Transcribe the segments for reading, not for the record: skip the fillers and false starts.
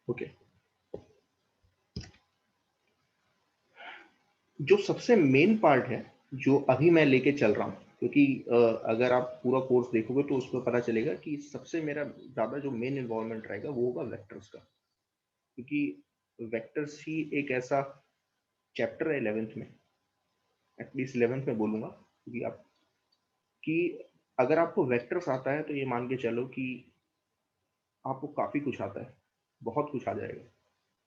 Okay, जो सबसे main part है जो अभी मैं लेके चल रहा हूँ, क्योंकि अगर आप पूरा कोर्स देखोगे तो उसमें पता चलेगा कि सबसे मेरा ज्यादा जो मेन इन्वॉल्वमेंट रहेगा वो होगा वेक्टर्स का, क्योंकि वेक्टर्स ही एक ऐसा चैप्टर है 11th में, एटलीस्ट 11th में बोलूंगा, क्योंकि आप कि अगर आपको वेक्टर्स आता है तो ये मान के चलो कि आपको काफी कुछ आता है, बहुत कुछ आ जाएगा,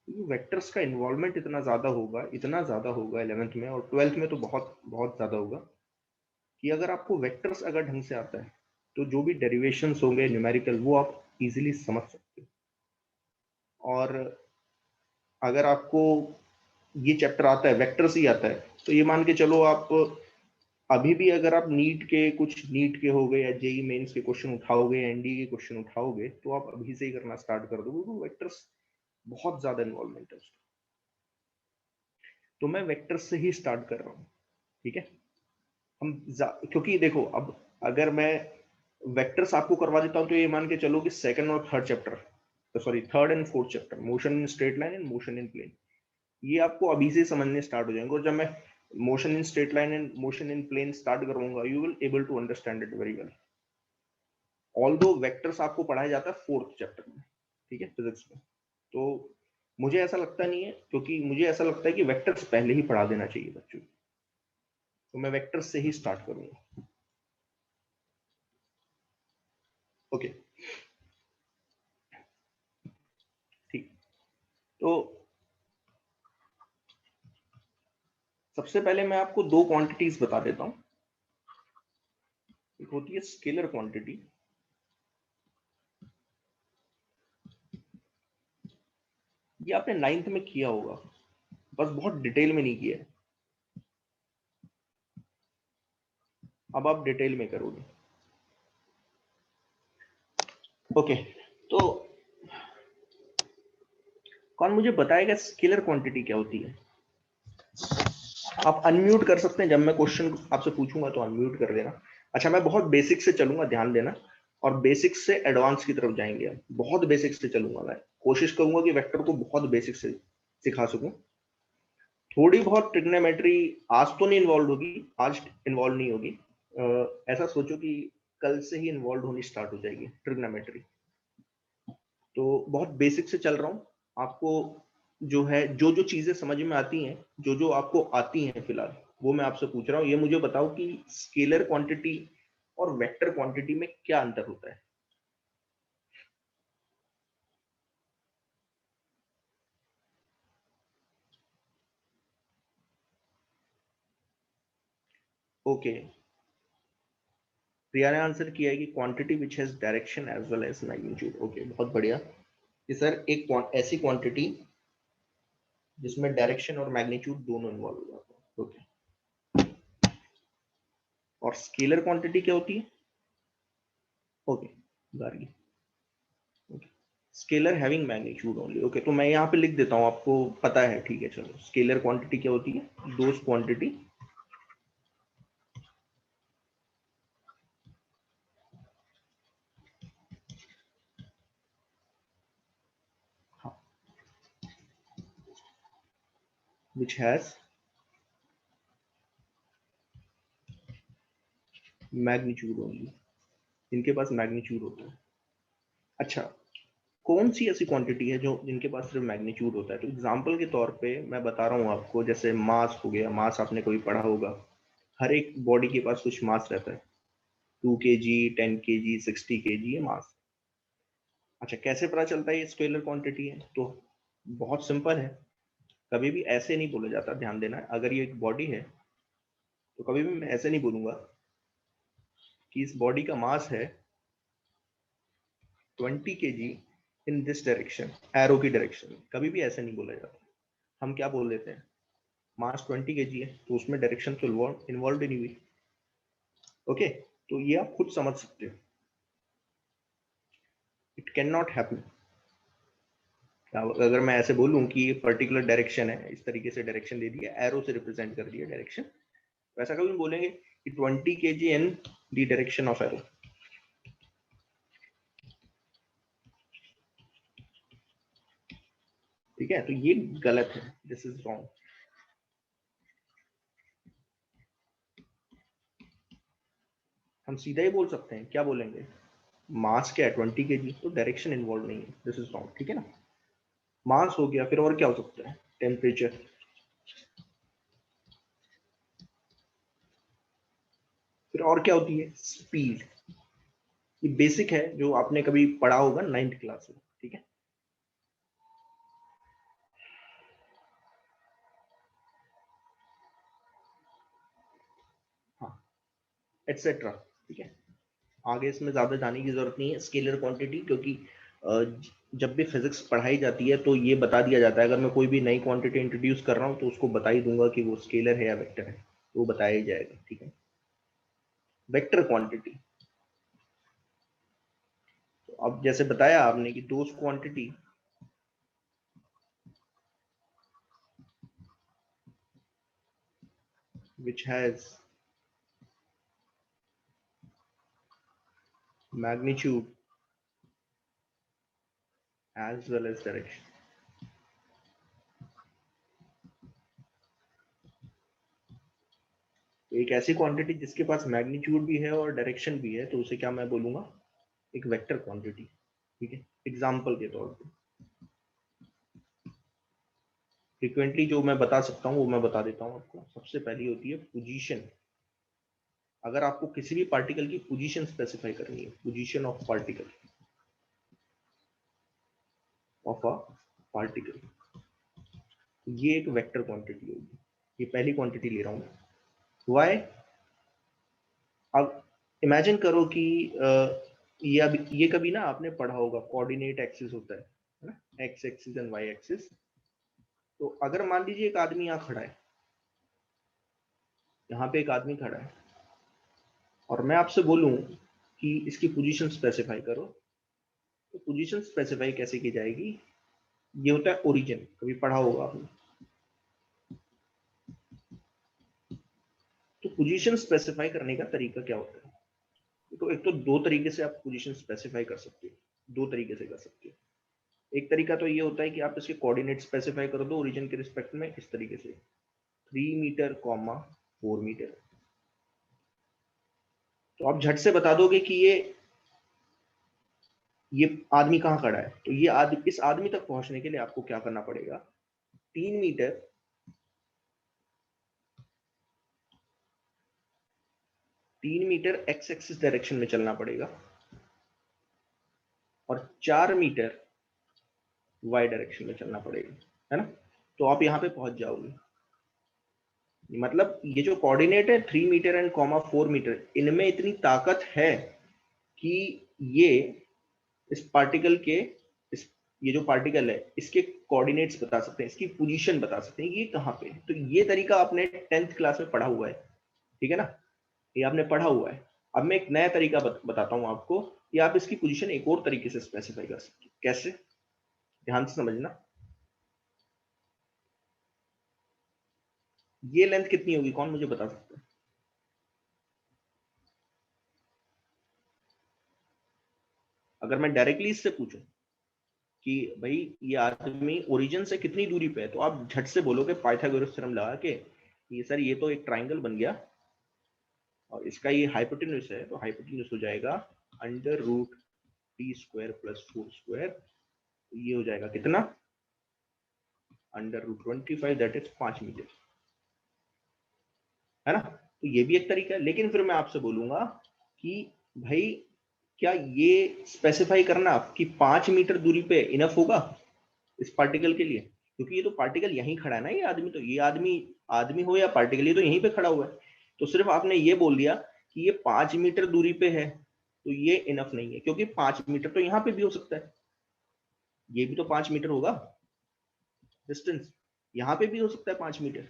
क्योंकि वेक्टर्स का इन्वॉल्वमेंट इतना ज्यादा होगा 11th में, और 12th में तो बहुत बहुत ज्यादा होगा, कि अगर आपको वेक्टर्स अगर ढंग से आता है तो जो भी डेरिवेशंस होंगे न्यूमेरिकल वो आप इजीली समझ सकते हो। और अगर आपको ये चैप्टर आता है, वेक्टर्स ही आता है, तो ये मान के चलो आप अभी भी अगर आप नीट के हो गए या जेई मेंस के क्वेश्चन उठाओगे या एनडीए के क्वेश्चन उठाओगे तो आप अभी से ही करना स्टार्ट कर दोगे, तो वेक्टर्स बहुत ज्यादा इन्वॉल्वमेंट है उसका। तो मैं वेक्टर्स से ही स्टार्ट कर रहा हूँ, ठीक है। क्योंकि देखो, अब अगर मैं वेक्टर्स आपको करवा देता हूँ तो ये मान के चलो कि सेकंड और third chapter, sorry third and fourth chapter, motion in straight line and motion in plane, ये आपको अभी से समझने स्टार्ट हो जाएंगे, और जब मैं motion in straight line and motion in plane start करूंगा you will able to understand it very well. Although vectors आपको पढ़ाया जाता है फोर्थ चैप्टर में, ठीक है, फिजिक्स में। तो मुझे ऐसा लगता नहीं है, क्योंकि मुझे ऐसा लगता है कि वेक्टर्स पहले ही पढ़ा देना चाहिए बच्चों को, तो मैं वेक्टर्स से ही स्टार्ट करूंगा। ओके, ठीक। तो सबसे पहले मैं आपको दो क्वांटिटीज बता देता हूं। एक होती है स्केलर क्वांटिटी, ये आपने 9th में किया होगा, बस बहुत डिटेल में नहीं किया है, अब आप डिटेल में करोगे। ओके, तो कौन मुझे बताएगा स्केलर क्वांटिटी क्या होती है? आप अनम्यूट कर सकते हैं, जब मैं क्वेश्चन आपसे पूछूंगा तो अनम्यूट कर देना। अच्छा, मैं बहुत बेसिक से चलूंगा, ध्यान देना, और बेसिक से एडवांस की तरफ जाएंगे। हम बहुत बेसिक से चलूंगा, मैं कोशिश करूंगा कि वेक्टर को बहुत बेसिक से सिखा सकूं। थोड़ी बहुत ट्रिग्नोमेट्री आज तो नहीं इन्वॉल्व होगी, आज इन्वॉल्व नहीं होगी, ऐसा सोचो कि कल से ही इन्वॉल्व होनी स्टार्ट हो जाएगी ट्रिग्नोमेट्री। तो बहुत बेसिक से चल रहा हूँ, आपको जो है जो जो चीजें समझ में आती हैं, जो जो आपको आती हैं फिलहाल, वो मैं आपसे पूछ रहा हूँ। ये मुझे बताओ कि स्केलर क्वांटिटी और वेक्टर क्वांटिटी में क्या अंतर होता है? ओके, प्रिया ने आंसर किया है कि quantity which has direction as well as magnitude. Okay, बहुत बढ़िया कि सर एक ऐसी क्वांटिटी जिसमें डायरेक्शन और मैग्नीट्यूड दोनों इन्वॉल्व हो जाते हैं। ओके, और स्केलर क्वांटिटी क्या होती है? Okay, Gargi, okay, scalar having magnitude only. Okay, तो मैं यहाँ पे लिख देता हूँ, आपको पता है, ठीक है। चलो, स्केलर क्वांटिटी क्या होती है? Those quantity which has magnitude only, इनके पास मैग्नीट्यूड होता है। अच्छा, कौन सी ऐसी क्वांटिटी है जो जिनके पास सिर्फ मैग्नीट्यूड होता है? तो एग्जांपल के तौर पे मैं बता रहा हूँ आपको, जैसे मास हो गया, मास आपने कभी पढ़ा होगा, हर एक बॉडी के पास कुछ मास रहता है, 2 kg, 10 kg, 60 kg, ये मास। अच्छा, कैसे पता चलता है ये स्केलर क्वांटिटी है? तो बहुत सिंपल है, कभी भी ऐसे नहीं बोला जाता, ध्यान देना। अगर ये एक बॉडी है तो कभी भी मैं ऐसे नहीं बोलूंगा कि इस बॉडी का मास है 20 kg in this direction, arrow की डायरेक्शन, कभी भी ऐसे नहीं बोला जाता। हम क्या बोल देते हैं, मास 20 kg है तो उसमें डायरेक्शन तो इन्वॉल्व ही नहीं हुई। ओके, तो ये आप खुद समझ सकते हो, इट कैन नॉट हैपन। अगर मैं ऐसे बोलूं कि ये पर्टिकुलर डायरेक्शन है, इस तरीके से डायरेक्शन दे दिया, एरो से रिप्रेजेंट कर दिया डायरेक्शन, वैसा कभी बोलेंगे कि 20 kg in the direction of arrow. ठीक है, तो ये गलत है, दिस इज रॉन्ग। हम सीधा ही बोल सकते हैं, क्या बोलेंगे, मास क्या है 20 kg, तो डायरेक्शन इन्वॉल्व नहीं है, दिस इज रॉन्ग। ठीक है ना, मास हो गया, फिर और क्या हो सकता है, टेम्परेचर, फिर और क्या होती है, स्पीड। ये बेसिक है जो आपने कभी पढ़ा होगा 9th क्लास में। ठीक है, हाँ, एटसेट्रा। ठीक है, आगे इसमें ज्यादा जाने की जरूरत नहीं है, स्केलर क्वांटिटी, क्योंकि जब भी फिजिक्स पढ़ाई जाती है तो ये बता दिया जाता है, अगर मैं कोई भी नई क्वांटिटी इंट्रोड्यूस कर रहा हूँ तो उसको बता ही दूंगा कि वो स्केलर है या वेक्टर है, तो वो बताया ही जाएगा। ठीक है, वेक्टर क्वांटिटी, तो अब जैसे बताया आपने कि those quantity which has magnitude as well as direction। तो एक ऐसी क्वांटिटी जिसके पास मैग्नीट्यूड भी है और डायरेक्शन भी है, तो उसे क्या मैं बोलूंगा, एक वेक्टर क्वांटिटी। ठीक है, एग्जाम्पल के तौर पे फ्रीक्वेंटली जो मैं बता सकता हूँ वो मैं बता देता हूँ आपको। सबसे पहली होती है पोजीशन। अगर आपको किसी भी पार्टिकल की पोजीशन स्पेसिफाई करनी है, position of particle, of a particle, ये एक वेक्टर क्वांटिटी होगी। ये पहली क्वांटिटी ले रहा हूँ। वाई, अब इमेजिन करो कि ये अब ये कभी ना आपने पढ़ा होगा, कोऑर्डिनेट एक्सिस होता है ना, X axis and Y axis. तो अगर मान लीजिए एक आदमी यहाँ खड़ा है, यहाँ पे एक आदमी खड़ा है, और मैं आपसे बोलूं कि इसकी पोजीशन स्पेसिफाई करो, तो पोजीशन स्पेसिफाई कैसे की जाएगी, ये होता है ओरिजिन, कभी पढ़ा होगा आपने। तो पोजीशन स्पेसिफाई करने का तरीका क्या होता है, तो एक तो दो तरीके से आप पोजीशन स्पेसिफाई कर सकते हो, दो तरीके से कर सकते हो। एक तरीका तो ये होता है कि आप इसके कोऑर्डिनेट स्पेसिफाई कर दो ओरिजिन के रिस्पेक्ट में, इस तरीके से 3 मीटर कॉमा 4 मीटर। तो आप झट से बता दोगे कि ये आदमी कहाँ खड़ा है, तो ये आदमी, इस आदमी तक पहुंचने के लिए आपको क्या करना पड़ेगा, 3 metre, 3 metre X axis direction में चलना पड़ेगा, और 4 मीटर वाई डायरेक्शन में चलना पड़ेगा, है ना। तो आप यहाँ पे पहुंच जाओगे। मतलब ये जो कोऑर्डिनेट है 3 मीटर एंड कॉमा 4 मीटर, इनमें इतनी ताकत है कि ये इस पार्टिकल के, इस, ये जो पार्टिकल है इसके कोऑर्डिनेट्स बता सकते हैं, इसकी पोजीशन बता सकते हैं, ये कहाँ पे है। तो ये तरीका आपने 10th क्लास में पढ़ा हुआ है। ठीक है ना, ये आपने पढ़ा हुआ है। अब मैं एक नया तरीका बताता हूँ आपको कि आप इसकी पोजीशन एक और तरीके से स्पेसिफाई कर सकते हैं। कैसे, ध्यान से समझना। ये लेंथ कितनी होगी, कौन मुझे बता सकता है। अगर मैं डायरेक्टली इससे पूछूं कि भाई ये आदमी ओरिजिन से कितनी दूरी पे है, तो आप झट से बोलोगे पाइथागोरस थ्योरम लगा के, ये सर ये तो एक ट्राइंगल बन गया, और इसका ये हाइपोटेन्यूज है, तो हाइपोटेन्यूज हो जाएगा under root three square plus 4 square. ये हो जाएगा कितना, under root 25, that is 5 metre, है ना। तो ये भी एक तरीका है। लेकिन फिर मैं आपसे बोलूंगा कि भाई क्या ये स्पेसिफाई करना कि 5 मीटर दूरी पे इनफ होगा इस पार्टिकल के लिए, क्योंकि ये तो पार्टिकल यहीं खड़ा है ना, ये आदमी, तो ये आदमी, आदमी हो या पार्टिकल, ये तो यहीं पे खड़ा हुआ है। तो सिर्फ आपने ये बोल दिया कि ये 5 मीटर दूरी पे है, तो ये इनफ नहीं है, क्योंकि 5 मीटर तो यहाँ पे भी हो सकता है, ये भी तो 5 मीटर होगा डिस्टेंस, यहाँ पे भी हो सकता है 5 मीटर।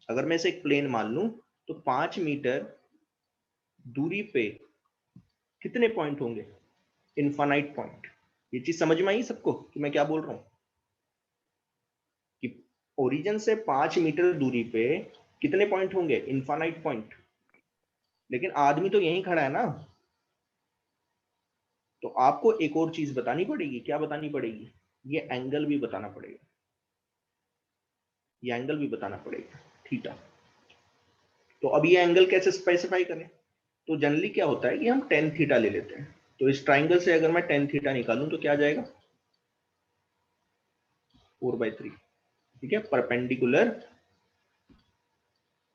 अगर मैं इसे एक प्लेन मान लूं, तो 5 मीटर दूरी पे कितने पॉइंट होंगे, इनफाइनाइट पॉइंट। ये चीज समझ में आई सबको कि मैं क्या बोल रहा हूँ, कि ओरिजिन से 5 मीटर दूरी पे कितने पॉइंट होंगे, इनफाइनाइट पॉइंट। लेकिन आदमी तो यहीं खड़ा है ना, तो आपको एक और चीज बतानी पड़ेगी। क्या बतानी पड़ेगी, ये एंगल भी बताना पड़ेगा। ये एंगल भी बताना पड़ेगा थीटा। तो अब ये एंगल कैसे स्पेसिफाई करें? तो जनरली क्या होता है कि हम टेन थीटा ले लेते हैं। तो इस ट्राइंगल से अगर मैं टेन थीटा निकालूं तो क्या आ जाएगा? 4/3। ठीक है, परपेंडिकुलर,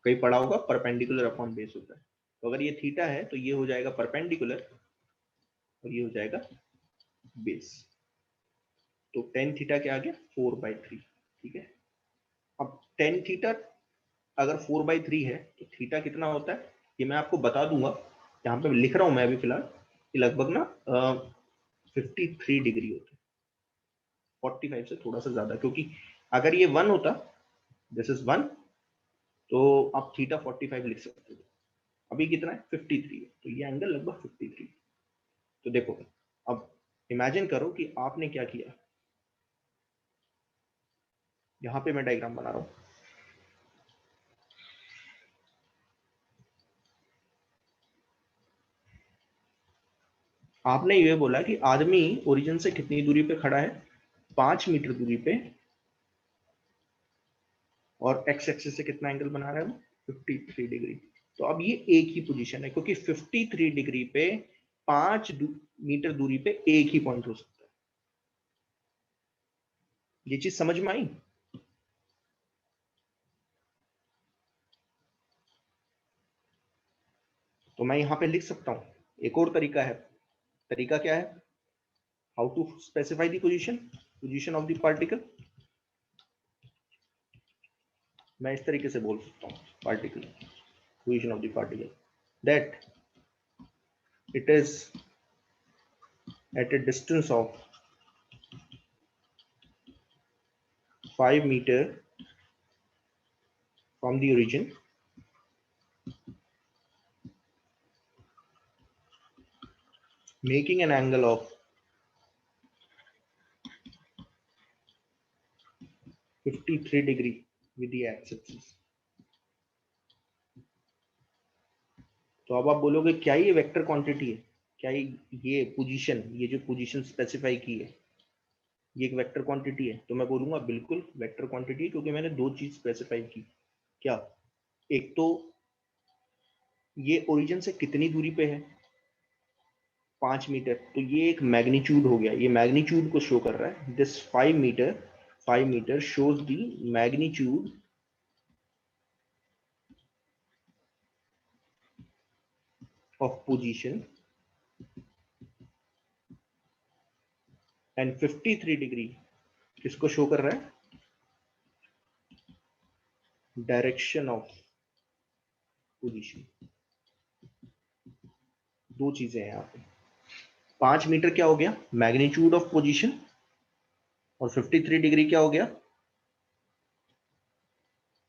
कहीं पढ़ा होगा परपेंडिकुलर अपॉन बेस होता है। तो अगर ये थीटा है तो ये हो जाएगा परपेंडिकुलर और ये हो जाएगा बेस। तो टेन थीटा क्या आ गया? 4/3। ठीक है, अब टेन थीटा अगर 4/3 है तो थीटा कितना होता है ये मैं आपको बता दूंगा। यहाँ पे लिख रहा हूं मैं अभी फिलहाल कि लगभग ना 53 डिग्री होता है, 45 से थोड़ा सा ज्यादा, क्योंकि अगर ये 1 होता, दिस इज 1, तो आप थीटा 45 लिख सकते हो। अभी कितना है? 53 है, तो ये एंगल लगभग 53। तो देखो, अब इमेजिन करो कि आपने क्या किया। यहाँ पे मैं डायग्राम बना रहा हूं। आपने ये बोला कि आदमी ओरिजिन से कितनी दूरी पे खड़ा है? 5 मीटर दूरी पे, और एक्स एक्सिस से कितना एंगल बना रहा है वो? 53 डिग्री। तो अब ये एक ही पोजीशन है, क्योंकि 53 डिग्री पे 5 मीटर दूरी पे एक ही पॉइंट हो सकता है। ये चीज समझ में आई? तो मैं यहां पे लिख सकता हूं, एक और तरीका है। तरीका क्या है? How to specify the position of the particle. मैं इस तरीके से बोल सकता हूं, particle, position of the particle, that it is at a distance of 5 meter from the origin, making an angle of 53 degree with the x-axis। तो अब आप बोलोगे क्या ये वेक्टर क्वांटिटी है? क्या ये पोजीशन, ये जो पोजीशन स्पेसिफाई की है ये एक वेक्टर क्वांटिटी है? तो मैं बोलूंगा बिल्कुल वेक्टर क्वांटिटी है, क्योंकि मैंने दो चीज स्पेसिफाई की। क्या? एक तो ये ओरिजिन से कितनी दूरी पे है, 5 मीटर, तो ये एक मैग्नीट्यूड हो गया, ये मैग्नीट्यूड को शो कर रहा है। This 5 metre shows the magnitude of position, and 53 degree किसको शो कर रहा है? Direction of position. दो चीजें हैं यहाँ पे। 5 मीटर क्या हो गया? मैग्नीट्यूड ऑफ पोजीशन, और 53 डिग्री क्या हो गया?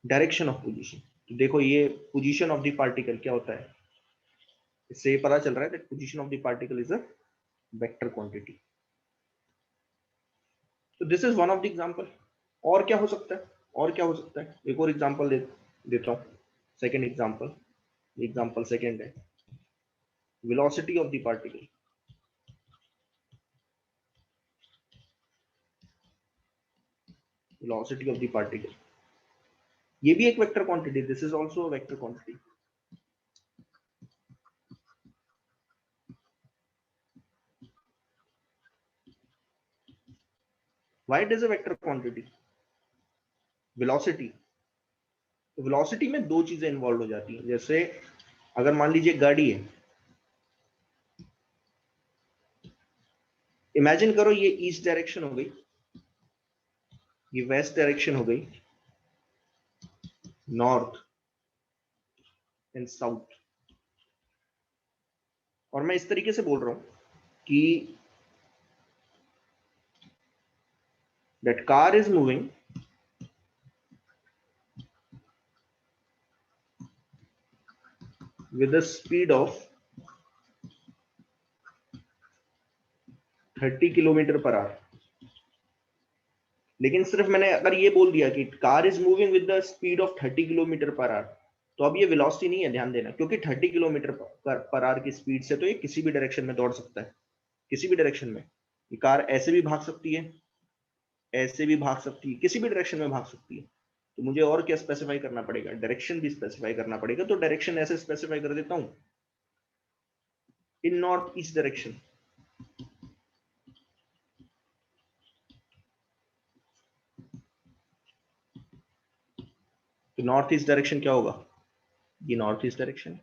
Direction of position. तो देखो ये पोजीशन ऑफ द पार्टिकल क्या होता है, इससे ये पता चल रहा है that position of the particle is a vector quantity. तो this is one of the example. और क्या हो सकता है? और क्या हो सकता है? एक और एग्जांपल देता हूं, सेकंड एग्जांपल। एग्जांपल सेकंड है velocity of the particle. Velocity of the particle, ये भी एक vector quantity, this is also a vector quantity. Why it is a vector quantity? Velocity, velocity में दो चीजें इन्वॉल्व हो जाती हैं। जैसे अगर मान लीजिए गाड़ी है, इमेजिन करो ये ईस्ट डायरेक्शन हो गई, ये वेस्ट डायरेक्शन हो गई, नॉर्थ एंड साउथ। और मैं इस तरीके से बोल रहा हूं कि that car is moving with a speed of 30 kilometre per hour. लेकिन सिर्फ मैंने अगर ये बोल दिया कि car is moving with the speed of 30 kilometre per hour, तो अब ये वेलोसिटी नहीं है, ध्यान देना, क्योंकि 30 किलोमीटर पर आवर की स्पीड से तो ये किसी भी डायरेक्शन में दौड़ सकता है, किसी भी डायरेक्शन में। ये कार ऐसे भी भाग सकती है, ऐसे भी भाग सकती है, किसी भी डायरेक्शन में भाग सकती है। तो मुझे और क्या स्पेसिफाई करना पड़ेगा, डायरेक्शन भी स्पेसिफाई करना पड़ेगा। तो डायरेक्शन ऐसे स्पेसिफाई कर देता हूं, इन नॉर्थ ईस्ट डायरेक्शन। तो नॉर्थ ईस्ट डायरेक्शन क्या होगा, ये north east direction,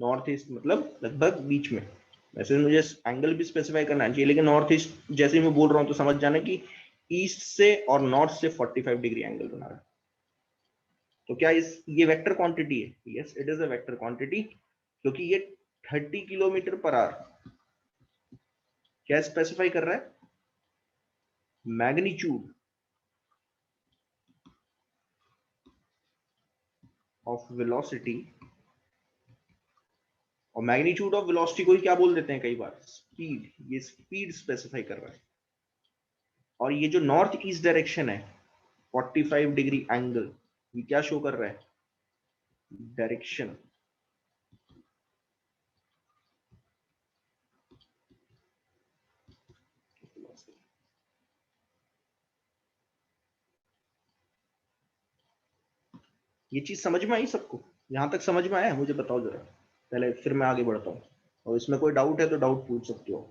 north east मतलब लगभग बीच में। वैसे मुझे एंगल भी स्पेसिफाई करना चाहिए, लेकिन नॉर्थ ईस्ट जैसे ही मैं बोल रहा हूं तो समझ जाना कि ईस्ट से और नॉर्थ से 45 डिग्री एंगल बना रहा है। तो क्या ये वेक्टर क्वांटिटी है? Yes, it is a vector quantity, क्योंकि ये 30 किलोमीटर पर आवर क्या स्पेसिफाई कर रहा है, मैग्नीट्यूड ऑफ वेलोसिटी। और मैग्नीट्यूड ऑफ वेलोसिटी को ही क्या बोल देते हैं कई बार, स्पीड। ये स्पीड स्पेसिफाई कर रहा है। और ये जो नॉर्थ ईस्ट डायरेक्शन है 45 डिग्री एंगल, ये क्या शो कर रहा है, डायरेक्शन। ये चीज समझ में आई सबको? यहां तक समझ में आया? मुझे बताओ जरा पहले, फिर मैं आगे बढ़ता हूँ। और इसमें कोई डाउट है तो डाउट पूछ सकते हो।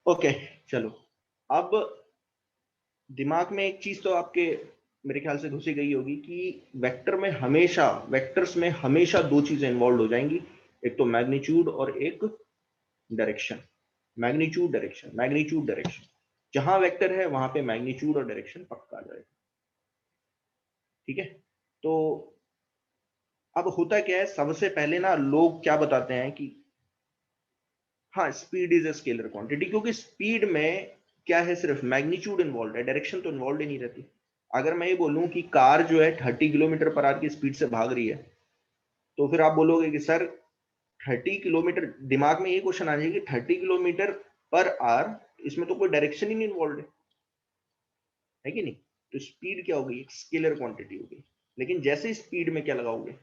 ओके, चलो। अब दिमाग में एक चीज तो आपके मेरे ख्याल से घुसी गई होगी कि वेक्टर्स में हमेशा दो चीजें इन्वॉल्व हो जाएंगी, एक तो मैग्नीट्यूड और एक direction. Magnitude direction, magnitude direction, जहां वेक्टर है वहां पे मैग्नीट्यूड और डायरेक्शन पक्का आ जाएगा। ठीक है? तो अब होता क्या है, सबसे पहले ना लोग क्या बताते हैं कि हाँ, speed is a scalar quantity, क्योंकि स्पीड में क्या है, सिर्फ मैग्नीट्यूड इन्वॉल्व है, डायरेक्शन तो इन्वॉल्व ही नहीं रहती। अगर मैं ये बोलूं कि कार जो है 30 किलोमीटर पर आवर की स्पीड से भाग रही है, तो फिर आप बोलोगे कि सर 30 किलोमीटर, दिमाग में ये क्वेश्चन आ जाएगी 30 किलोमीटर पर आवर, इसमें तो कोई डायरेक्शन ही नहीं इन्वॉल्व है कि नहीं? तो स्पीड क्या होगी, एक स्केलर क्वांटिटी होगी। लेकिन जैसे स्पीड में क्या लगाओगे,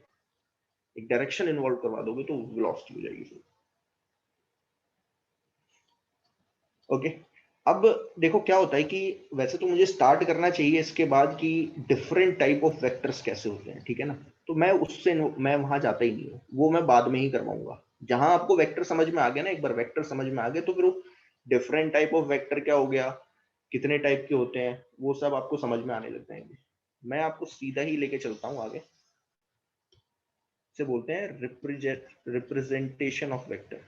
एक डायरेक्शन इन्वॉल्व करवा दोगे तो वेलोसिटी हो जाएगी। ओके। अब देखो क्या होता है कि वैसे तो मुझे स्टार्ट करना चाहिए इसके बाद कि डिफरेंट टाइप ऑफ वेक्टर्स कैसे होते हैं, ठीक है ना? तो मैं वहां जाता ही नहीं हूँ, वो मैं बाद में ही करवाऊंगा। जहां आपको वेक्टर समझ में आ गया ना, एक बार वेक्टर समझ में आ गए, तो फिर वो डिफरेंट टाइप ऑफ वेक्टर क्या हो गया, कितने टाइप के होते हैं, वो सब आपको समझ में आने लग जाएंगे। मैं आपको सीधा ही लेके चलता हूँ आगे। से बोलते हैं रिप्रेजेंटेशन ऑफ वेक्टर।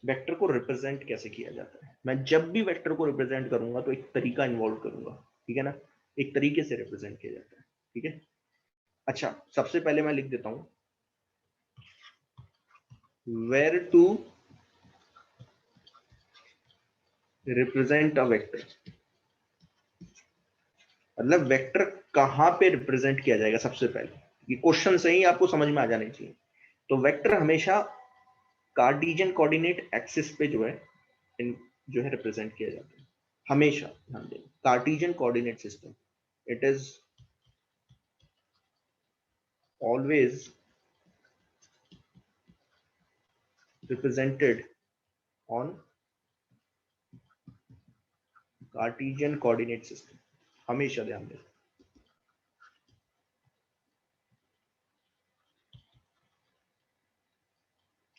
वेक्टर को रिप्रेजेंट कैसे किया जाता है, मैं जब भी वेक्टर को रिप्रेजेंट करूंगा तो एक तरीका इन्वॉल्व करूंगा, ठीक है ना? एक तरीके से रिप्रेजेंट किया जाता है, ठीक है? अच्छा, सबसे पहले मैं लिख देता हूं where to represent a vector. मतलब वेक्टर कहां पे रिप्रेजेंट किया जाएगा, सबसे पहले ये क्वेश्चन से ही आपको समझ में आ जाने चाहिए। तो वेक्टर हमेशा कार्टेशियन कोऑर्डिनेट एक्सिस पे जो है जो है रिप्रेजेंट किया जाता है, हमेशा। ध्यान दें, Cartesian coordinate system, it is always represented on Cartesian coordinate system, हमेशा ध्यान दें।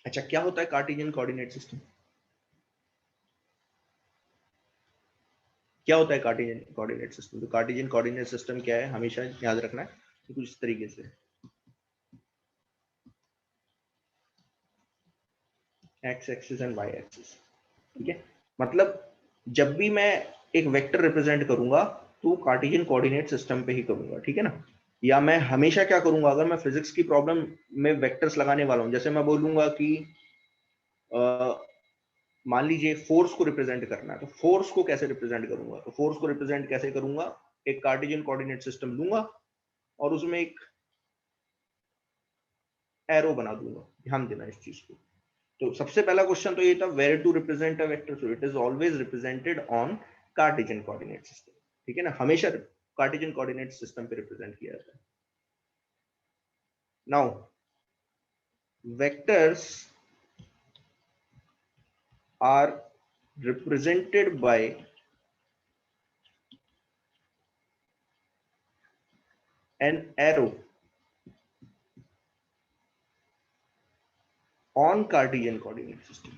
अच्छा, क्या होता है कार्टेशियन कोऑर्डिनेट सिस्टम? क्या होता है कार्टेशियन कोऑर्डिनेट सिस्टम? तो कार्टेशियन कोऑर्डिनेट सिस्टम क्या है, हमेशा याद रखना है कि कुछ इस तरीके से X axis and Y axis, ठीक है? मतलब जब भी मैं एक वेक्टर रिप्रेजेंट करूंगा तो कार्टेशियन कोऑर्डिनेट सिस्टम पे ही करूंगा, ठीक है ना? या मैं हमेशा क्या करूंगा, अगर मैं फिजिक्स की प्रॉब्लम में वेक्टर्स लगाने वाला हूं, जैसे मैं बोलूंगा कि मान लीजिए फोर्स को रिप्रेजेंट करना है, तो फोर्स को कैसे रिप्रेजेंट करूंगा? तो फोर्स को रिप्रेजेंट कैसे करूंगा, एक कार्टेशियन कोऑर्डिनेट सिस्टम लूंगा और उसमें एक एरो बना दूंगा। ध्यान देना इस चीज को। तो सबसे पहला क्वेश्चन तो ये था, where to represent a vector, so it is always represented on Cartesian coordinate system, ठीक है ना, हमेशा कार्टेशियन कोऑर्डिनेट सिस्टम पे रिप्रेजेंट किया जाता है. Now vectors are represented by an arrow on Cartesian coordinate system.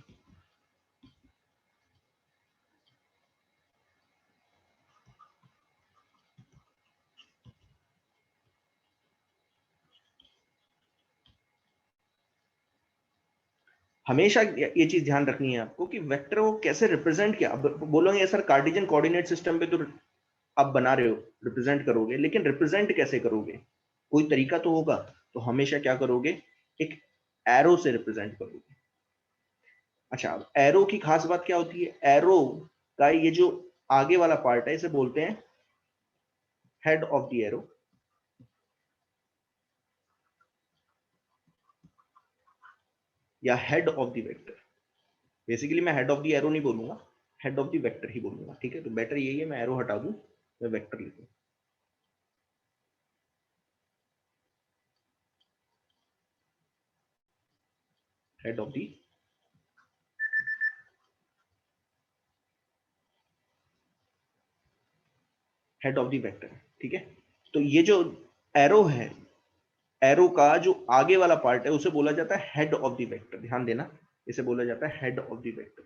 हमेशा ये चीज ध्यान रखनी है आपको कि वेक्टर को कैसे रिप्रेजेंट किया. अब बोलोगे सर कार्टेशियन कोऑर्डिनेट सिस्टम पे तो आप बना रहे हो, रिप्रेजेंट करोगे, लेकिन रिप्रेजेंट कैसे करोगे, कोई तरीका तो होगा. तो हमेशा क्या करोगे, एक एरो से रिप्रेजेंट करोगे. अच्छा, अब एरो की खास बात क्या होती है, एरो का ये जो आगे वाला पार्ट है इसे बोलते हैं हेड ऑफ द एरो, या head of the vector. Basically मैं हेड ऑफ द एरो नहीं बोलूंगा, हेड ऑफ द वेक्टर ही बोलूंगा, ठीक है. तो बेटर यही है मैं एरो हटा दूं, मैं वेक्टर लिखूं. Head of the head of the vector, ठीक है. तो ये जो एरो है, एरो का जो आगे वाला पार्ट है उसे बोला जाता है हेड ऑफ द वेक्टर. ध्यान देना, इसे बोला जाता है हेड ऑफ द वेक्टर.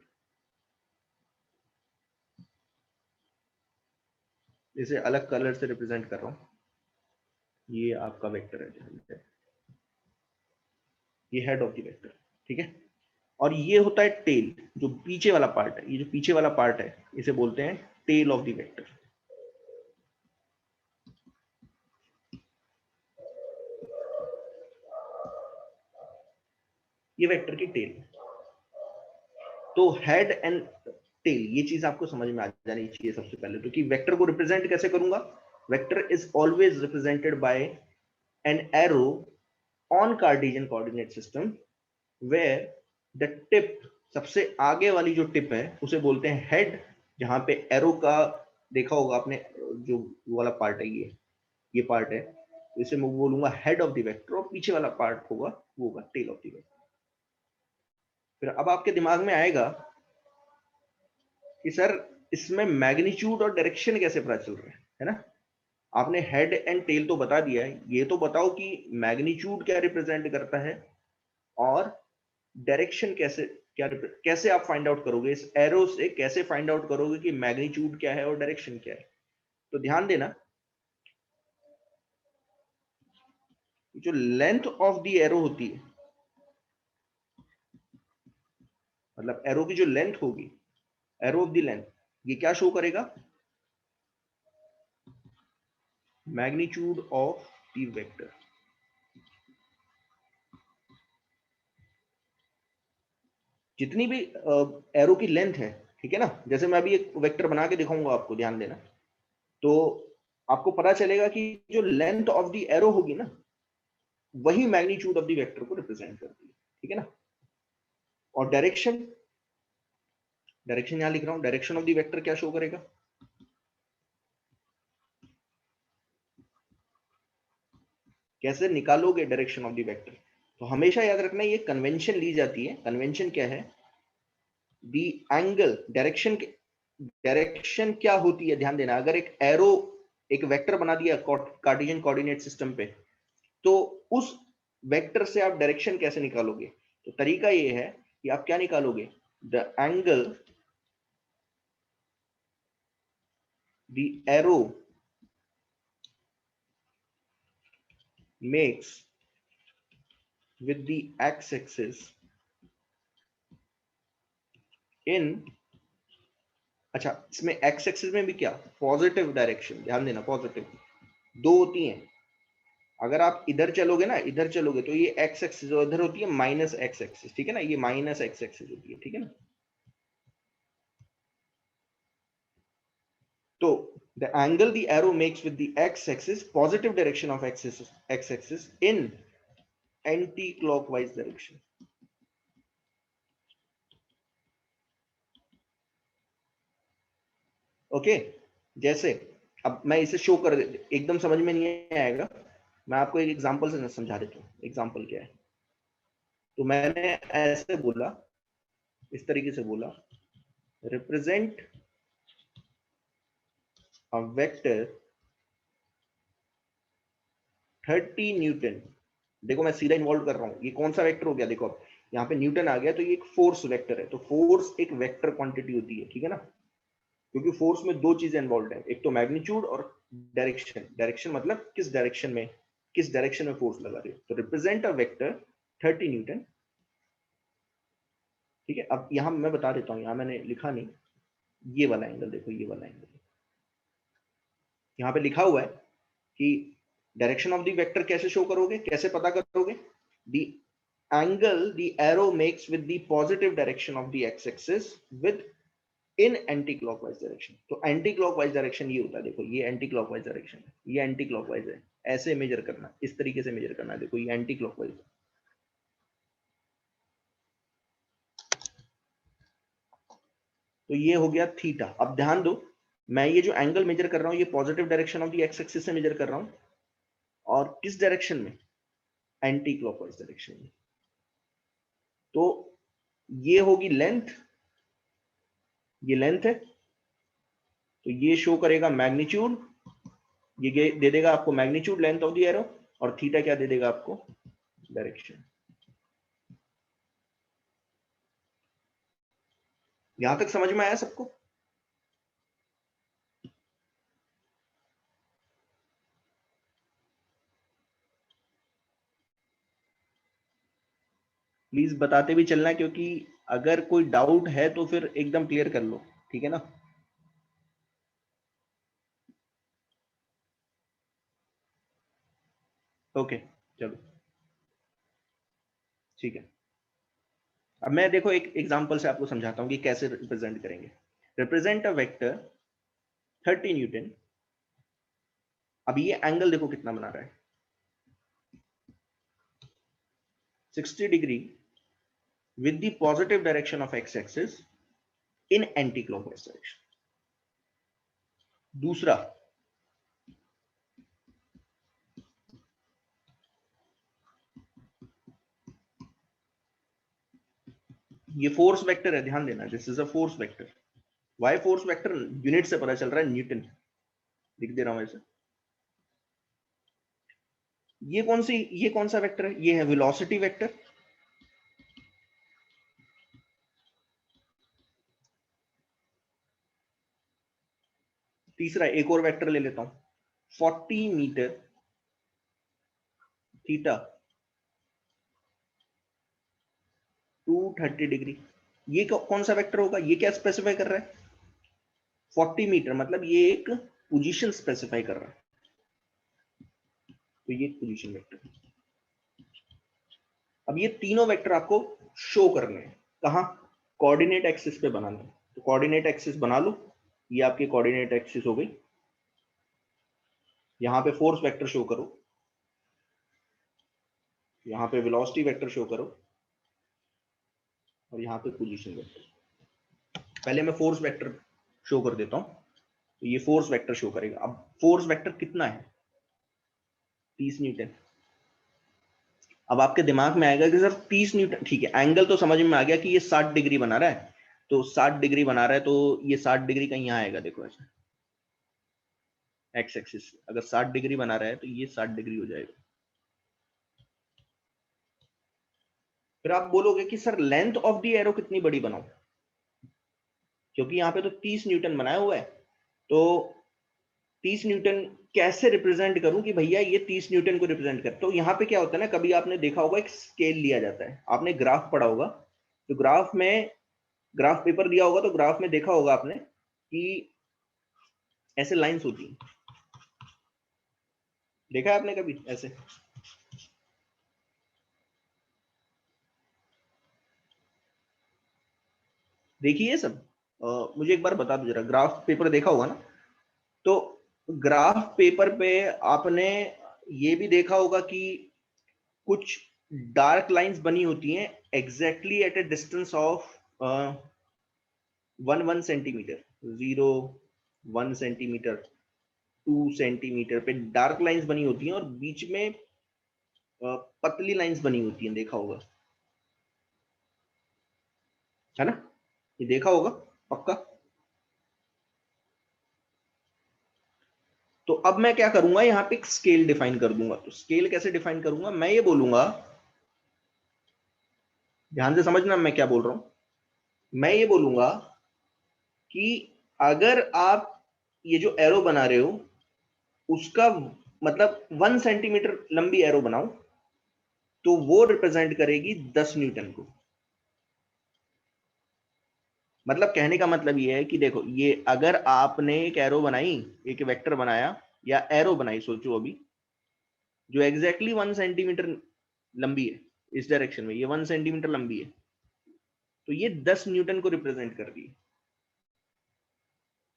इसे अलग कलर से रिप्रेजेंट कर रहा हूं. ये आपका वेक्टर है, ये हेड ऑफ द वेक्टर, ठीक है. और ये होता है टेल, जो पीछे वाला पार्ट है, ये जो पीछे वाला पार्ट है इसे बोलते हैं टेल ऑफ द वेक्टर. ये वेक्टर की टेल. तो हेड एंड टेल, ये चीज आपको समझ में आ जानी चाहिए सबसे पहले तो, कि वेक्टर को रिप्रेजेंट कैसे करूंगा. Vector is always represented by an arrow on Cartesian coordinate system where the tip, सबसे आगे वाली जो टिप है उसे बोलते हैं हेड. जहां पे एरो का देखा होगा आपने, जो वाला पार्ट है ये पार्ट है, इसे मैं बोलूंगा हेड ऑफ द वेक्टर, और पीछे वाला पार्ट होगा वो होगा टेल ऑफ द वेक्टर. फिर अब आपके दिमाग में आएगा कि सर इसमें मैग्नीट्यूड और डायरेक्शन कैसे पता चल रहा है ना. आपने हेड एंड टेल तो बता दिया है, ये तो बताओ कि मैग्नीट्यूड क्या रिप्रेजेंट करता है और डायरेक्शन कैसे आप फाइंड आउट करोगे, इस एरो से कैसे फाइंड आउट करोगे कि मैग्नीट्यूड क्या है और डायरेक्शन क्या है. तो ध्यान देना, जो लेंथ ऑफ द एरो होती है, मतलब एरो की जो लेंथ होगी, एरो ऑफ द लेंथ, ये क्या शो करेगा, मैग्नीट्यूड ऑफ द वेक्टर. जितनी भी एरो की लेंथ है, ठीक है ना, जैसे मैं अभी एक वेक्टर बना के दिखाऊंगा आपको, ध्यान देना. तो आपको पता चलेगा कि जो लेंथ ऑफ द एरो होगी ना, वही मैग्नीट्यूड ऑफ द वेक्टर को रिप्रेजेंट करती है, ठीक है ना. और डायरेक्शन, डायरेक्शन यहां लिख रहा हूं, डायरेक्शन ऑफ द वेक्टर क्या शो करेगा, कैसे निकालोगे डायरेक्शन ऑफ द वेक्टर. तो हमेशा याद रखना ये कन्वेंशन ली जाती है. कन्वेंशन क्या है, द एंगल, डायरेक्शन क्या होती है. ध्यान देना, अगर एक एरो, एक वेक्टर बना दिया कार्टेशियन कोऑर्डिनेट सिस्टम पे, तो उस वेक्टर से आप डायरेक्शन कैसे निकालोगे. तो तरीका ये है कि आप क्या निकालोगे, the angle the arrow makes with the x-axis in, अच्छा इसमें एक्स एक्सिस में भी क्या, पॉजिटिव डायरेक्शन. ध्यान देना, पॉजिटिव दो होती हैं. अगर आप इधर चलोगे ना, इधर चलोगे तो ये एक्स एक्सिस, और इधर होती है माइनस एक्स एक्सिस, ठीक है ना, ये माइनस एक्स एक्सिस होती है, ठीक है ना. तो the angle the arrow makes with the x-axis, positive direction of x-axis in anti-clockwise direction. Okay, जैसे अब मैं इसे शो कर एकदम समझ में नहीं आएगा, मैं आपको एक एग्जांपल से समझा देता हूँ। एग्जांपल क्या है, तो मैंने ऐसे बोला, इस तरीके से बोला, रिप्रेजेंट अ वेक्टर 30 न्यूटन। देखो मैं सीधा इन्वॉल्व कर रहा हूँ, ये कौन सा वेक्टर हो गया, देखो अब यहाँ पे न्यूटन आ गया, तो ये एक फोर्स वेक्टर है। तो फोर्स एक वेक्टर क्वांटिटी होती है, ठीक है ना, क्योंकि फोर्स में दो चीजें इन्वॉल्व है, एक तो मैग्नीट्यूड और डायरेक्शन। डायरेक्शन मतलब किस डायरेक्शन में, किस डायरेक्शन में फोर्स लगा रही है। तो रिप्रेजेंट अ वेक्टर 30 न्यूटन, ठीक है। अब यहाँ मैं बता देता हूँ, यहाँ मैंने लिखा नहीं, ये वाला एंगल देखो, ये वाला एंगल यहाँ पे लिखा हुआ है कि डायरेक्शन ऑफ द वेक्टर कैसे शो करोगे, कैसे पता करोगे, the angle the arrow makes with the positive direction of the x-axis with in anti-clockwise direction। तो anti-clockwise direction ये होता है, देखो ये anti-clockwise direction है, ये anti-clockwise है, ऐसे मेजर करना, इस तरीके से मेजर करना है, देखो ये anti-clockwise है। तो ये हो गया थीटा। अब ध्यान दो, मैं ये जो एंगल मेजर कर रहा हूँ, ये positive direction of the x axis से मेजर कर रहा हूँ, और किस डायरेक्शन में, एंटी क्लॉकवाइज डायरेक्शन में। तो ये होगी लेंथ, ये लेंथ है, तो ये शो करेगा मैग्नीट्यूड, ये दे देगा आपको magnitude length of the arrow, और थीटा क्या दे देगा आपको, डायरेक्शन। यहां तक समझ में आया सबको? प्लीज बताते भी चलना, क्योंकि अगर कोई डाउट है तो फिर एकदम क्लियर कर लो, ठीक है ना। ओके, चलो ठीक है। अब मैं देखो एक एग्जांपल से आपको समझाता हूं कि कैसे रिप्रेजेंट करेंगे। Represent a vector 30 Newton. अब ये एंगल देखो कितना बना रहा है, 60 degree with the positive direction of x-axis in anti-clockwise direction। दूसरा, ये फोर्स वेक्टर है, ध्यान देना, this is a force vector. Why force vector, unit से पता चल रहा है, न्यूटन लिख दे रहा हूं ऐसे। ये कौन सा वेक्टर है, ये है वेलोसिटी वेक्टर। तीसरा एक और वेक्टर ले लेता हूं, 40 मीटर थीटा टू 30 डिग्री। ये कौन सा वेक्टर होगा, ये क्या स्पेसिफाई कर रहा है, 40 मीटर, मतलब ये एक पोजीशन स्पेसिफाई कर रहा है, तो ये पोजीशन वेक्टर। अब ये तीनों वेक्टर आपको शो करने हैं, कहां, कोऑर्डिनेट एक्सिस पे बनाना है। तो कोऑर्डिनेट एक्सिस बना लो, ये आपकी कोऑर्डिनेट एक्सिस हो गई। यहां पे फोर्स वेक्टर शो करो, यहां पे वेलोसिटी वेक्टर शो करो, और यहां पे पोजीशन वेक्टर। पहले मैं फोर्स वेक्टर शो कर देता हूं, तो ये फोर्स वेक्टर शो करेगा। अब फोर्स वेक्टर कितना है, 30 न्यूटन। अब आपके दिमाग में आएगा कि सर 30 न्यूटन, ठीक है, एंगल तो समझ में आ गया कि ये 60 डिग्री बना रहा है, तो 60 डिग्री बना रहा है, तो ये 60 डिग्री कहीं यहाँ आएगा, देखो ऐसे एक्स एक्सिस, अगर 60 डिग्री बना रहा है तो ये 60 डिग्री हो जाएगा। फिर आप बोलोगे कि sir length of the arrow कितनी बड़ी बनाऊं, क्योंकि यहाँ पे तो 30 न्यूटन बनाया हुआ है, तो 30 न्यूटन कैसे रिप्रेजेंट करूं कि भैया ये 30 न्यूटन को रिप्रेजेंट कर। तो यहाँ पे क्या होता है ना, कभी आपने देखा होगा एक स्केल लिया जाता है, आपने ग्राफ पढ़ा होगा, तो ग्राफ में, ग्राफ पेपर दिया होगा, तो ग्राफ में देखा होगा आपने कि ऐसे लाइंस होती हैं, देखा है आपने कभी ऐसे, देखिए सब। मुझे एक बार बता दो जरा, ग्राफ पेपर देखा होगा ना, तो ग्राफ पेपर पे आपने ये भी देखा होगा कि कुछ डार्क लाइंस बनी होती हैं exactly at A distance of 1 1 centimetre, 0 1 centimetre 2 centimetre पे डार्क लाइंस बनी होती हैं और बीच में पतली लाइंस बनी होती हैं, देखा होगा, है ना? ये देखा होगा पक्का। तो अब मैं क्या करूंगा, यहाँ पे एक स्केल डिफाइन कर दूंगा। तो स्केल कैसे डिफाइन करूंगा, मैं ये बोलूंगा, ध्यान से समझना मैं क्या बोल रहा हूं। मैं ये बोलूंगा कि अगर आप ये जो एरो बना रहे हो उसका मतलब 1 सेंटीमीटर लंबी एरो बनाओ, तो वो रिप्रेजेंट करेगी 10 न्यूटन को। मतलब कहने का मतलब ये है कि देखो, ये अगर आपने एक एरो बनाई, एक वेक्टर बनाया या एरो बनाई, सोचो अभी, जो एग्जैक्टली 1 सेंटीमीटर लंबी है, इस डायरेक्शन में ये 1 सेंटीमीटर लंबी है, तो ये 10 न्यूटन को रिप्रेजेंट कर रही है।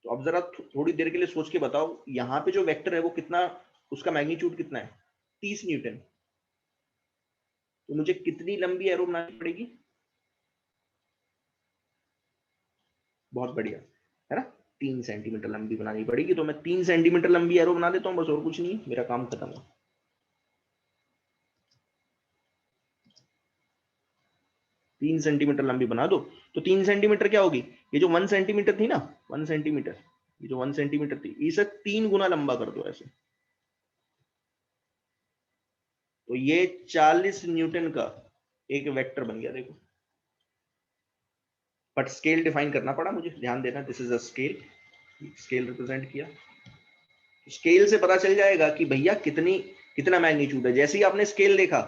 तो अब जरा थोड़ी देर के लिए सोच के बताओ, यहाँ पे जो वेक्टर है वो कितना, उसका मैग्नीट्यूड कितना है, 30 न्यूटन। तो मुझे कितनी लंबी एरो बनानी पड़ेगी? बहुत बढ़िया, है ना? 3 सेंटीमीटर लंबी बनानी पड़ेगी। तो मैं 3 सेंटीमीटर लंबी एरो बना देता हूँ, बस और कुछ नहीं, मेरा काम खत्म है। 3 सेंटीमीटर लंबी बना दो। तो 3 सेंटीमीटर क्या होगी, ये जो 1 सेंटीमीटर थी ना, 1 सेंटीमीटर, ये जो 1 सेंटीमीटर थी, इसे 3 गुना लंबा कर दो ऐसे। तो ये 40 न्यूटन का एक वेक्टर बन गया, देखो। बट स्केल डिफाइन करना पड़ा मुझे, ध्यान देना, this is a scale. Scale represent किया, स्केल से पता चल जाएगा कि भैया कितना मैग्नीट्यूड है। जैसे ही आपने स्केल देखा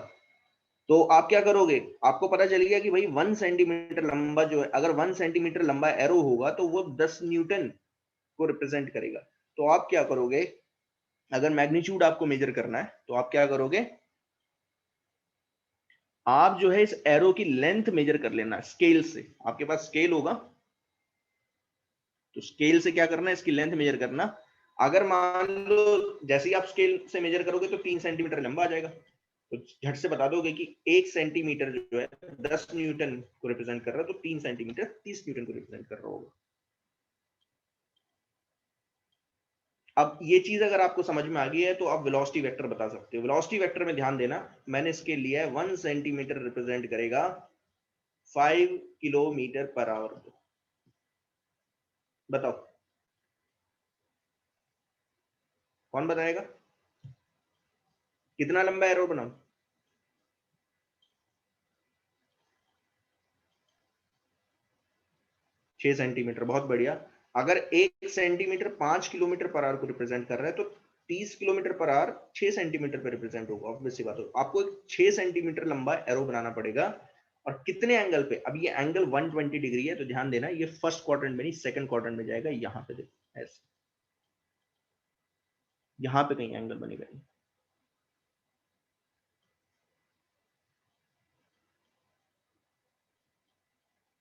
तो आप क्या करोगे, आपको पता चल गया कि भाई 1 सेंटीमीटर लंबा जो है, अगर 1 सेंटीमीटर लंबा एरो होगा तो वो 10 न्यूटन को रिप्रेजेंट करेगा। तो आप क्या करोगे, अगर मैग्नीट्यूड आपको मेजर करना है तो आप क्या करोगे, आप जो है इस एरो की लेंथ मेजर कर लेना स्केल से। आपके पास स्केल होगा तो स्केल से क्या करना है, इसकी लेंथ मेजर करना। अगर मान लो जैसे ही आप स्केल से मेजर करोगे तो 3 सेंटीमीटर लंबा आ जाएगा, तो झट से बता दोगे कि 1 सेंटीमीटर जो है 10 न्यूटन को रिप्रेजेंट कर रहा है, तो 3 सेंटीमीटर 30 न्यूटन को रिप्रेजेंट कर रहा होगा। अब ये चीज अगर आपको समझ में आ गई है तो आप वेलोसिटी वेक्टर बता सकते हो। वेलोसिटी वेक्टर में ध्यान देना, मैंने इसके लिया है 1 सेंटीमीटर रिप्रेजेंट करेगा 5 किलोमीटर पर आवर। बताओ कौन बताएगा, कितना लंबा एरो बनाओ? 6 सेंटीमीटर, बहुत बढ़िया। अगर 1 सेंटीमीटर 5 किलोमीटर पर आवर को रिप्रेजेंट कर रहा है तो 30 किलोमीटर पर आवर 6 सेंटीमीटर पर रिप्रेजेंट होगा। ऑब्वियस सी बात हो, आपको एक 6 सेंटीमीटर लंबा एरो बनाना पड़ेगा। और कितने एंगल पे, अब ये एंगल 120 डिग्री है, तो ध्यान देना ये फर्स्ट क्वाड्रेंट में नहीं सेकंड क्वाड्रेंट में जाएगा। यहाँ पे देखो ऐसे, यहाँ पे कहीं एंगल बनेगा।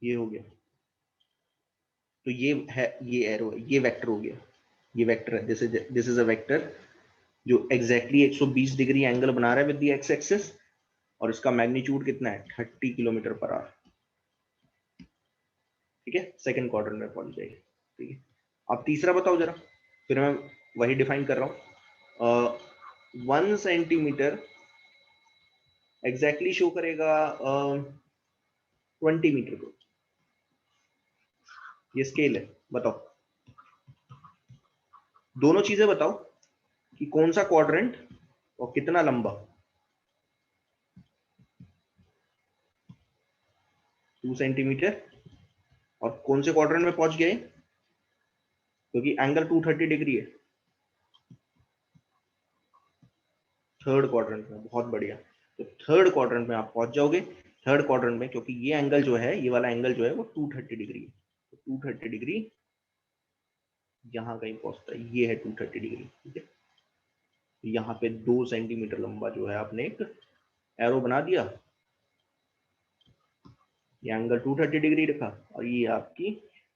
ये हो गया, तो ये है, ये एरो है, ये वेक्टर हो गया, ये वेक्टर है, दिस इज अ वेक्टर जो एग्जैक्टली 120 डिग्री एंगल बना रहा है विद द एक्स एक्सिस, और इसका मैग्नीट्यूड कितना है, 30 किलोमीटर पर आवर। ठीक है, सेकंड क्वाड्रेंट में पहुंच जाएगी। ठीक है, अब तीसरा बताओ जरा, फिर मैं वही डिफाइन कर रहा हूँ। 1 सेंटीमीटर एग्जैक्टली शो करेगा 20 मीटर को। ये स्केल है, बताओ, दोनों चीजें बताओ कि कौन सा क्वाड्रेंट और कितना लंबा। 2 सेंटीमीटर, और कौन से क्वाड्रेंट में पहुंच गए, क्योंकि एंगल 230 डिग्री है, थर्ड क्वाड्रेंट में। बहुत बढ़िया, तो थर्ड क्वाड्रेंट में आप पहुंच जाओगे। थर्ड क्वाड्रेंट में, क्योंकि ये एंगल जो है, ये वाला एंगल जो है वो 230 डिग्री है, तो 230 डिग्री यहाँ कहीं पहुंचता है, ये है 230 डिग्री। ठीक है, तो यहाँ पे 2 सेंटीमीटर लंबा जो है आपने एक एरो बना दिया, ये एंगल 230 डिग्री रखा, और ये आपकी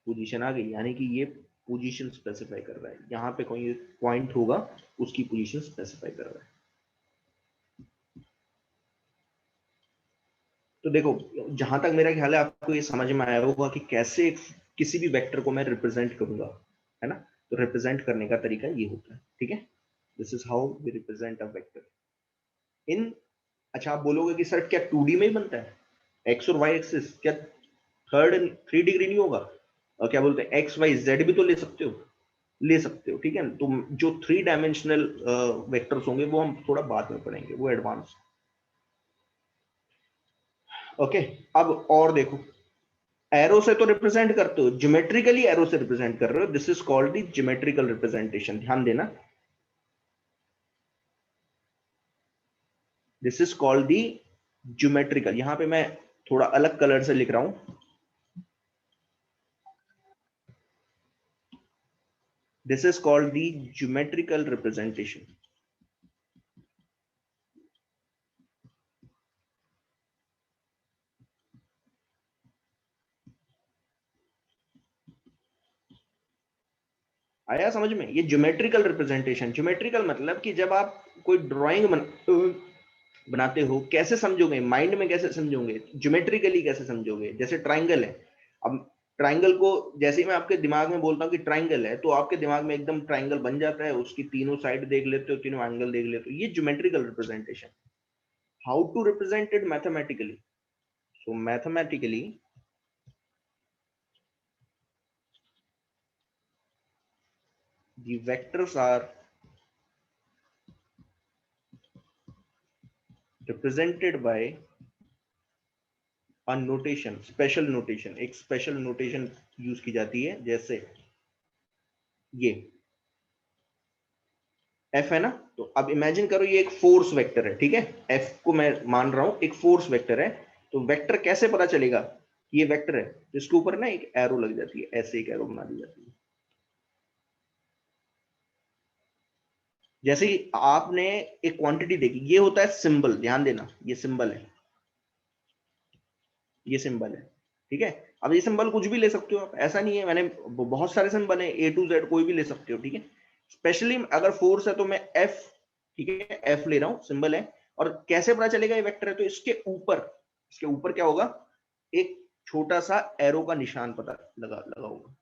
पोजीशन आ गई, यानी कि ये पोजीशन स्पेसिफाई कर रहा है, यहाँ पे कोई पॉइंट होगा उसकी पोजीशन स्पेसिफाई कर रहा है। तो देखो, जहां तक मेरा ख्याल है आपको ये समझ में आया होगा कि कैसे किसी भी वेक्टर को मैं रिप्रेजेंट करूंगा, है ना? तो रिप्रेजेंट करने का तरीका ये होता है, ठीक है। This is how we represent a vector in. अच्छा, आप बोलोगे कि सर क्या 2D में ही बनता है, एक्स और वाई एक्सिस, क्या थ्री डिग्री नहीं होगा, और क्या बोलते हैं एक्स वाई जेड भी तो ले सकते हो, ले सकते हो, ठीक है। तो जो 3 डायमेंशनल वेक्टर्स होंगे वो हम थोड़ा बाद में पढ़ेंगे, वो एडवांस। ओके, अब और देखो, एरो से तो रिप्रेजेंट करते हो, ज्योमेट्रिकली एरो से रिप्रेजेंट कर रहे हो, this is called the geometrical representation, ध्यान देना। This is called the geometrical, यहां पे मैं थोड़ा अलग कलर से लिख रहा हूं, this is called the geometrical representation. आया समझ में, ये ज्योमेट्रिकल रिप्रेजेंटेशन, ज्योमेट्रिकल मतलब कि जब आप कोई ड्राइंग बनाते हो, कैसे समझोगे, माइंड में कैसे समझोगे, ज्योमेट्रिकली कैसे समझोगे। जैसे ट्राइंगल है, अब ट्राइंगल को जैसे ही मैं आपके दिमाग में बोलता हूँ कि ट्राइंगल है, तो आपके दिमाग में एकदम ट्राइंगल बन जाता है, उसकी तीनों साइड देख लेते हो, तीनों एंगल देख लेते हो, ये geometrical representation. How to represent it mathematically, so mathematically the vectors are represented by a notation, special notation, एक स्पेशल नोटेशन यूज की जाती है। जैसे ये एफ है ना, तो अब इमेजिन करो ये एक फोर्स वेक्टर है, ठीक है, एफ को मैं मान रहा हूं एक फोर्स वेक्टर है। तो वेक्टर कैसे पता चलेगा कि ये वेक्टर है, तो इसके ऊपर ना एक एरो लग जाती है, ऐसे एक एरो बना दी जाती है। जैसे कि आपने एक क्वांटिटी देखी, ये होता है सिंबल, ध्यान देना, ये सिंबल है, ये सिंबल है, ठीक है। अब ये सिंबल कुछ भी ले सकते हो आप, ऐसा नहीं है, मैंने बहुत सारे सिंबल है, ए टू जेड कोई भी ले सकते हो, ठीक है। स्पेशली अगर फोर्स है तो मैं एफ, ठीक है, एफ ले रहा हूं, सिंबल है। और कैसे पता चलेगा ये वेक्टर है, तो इसके ऊपर क्या होगा, एक छोटा सा एरो का निशान पता लगा लगा होगा,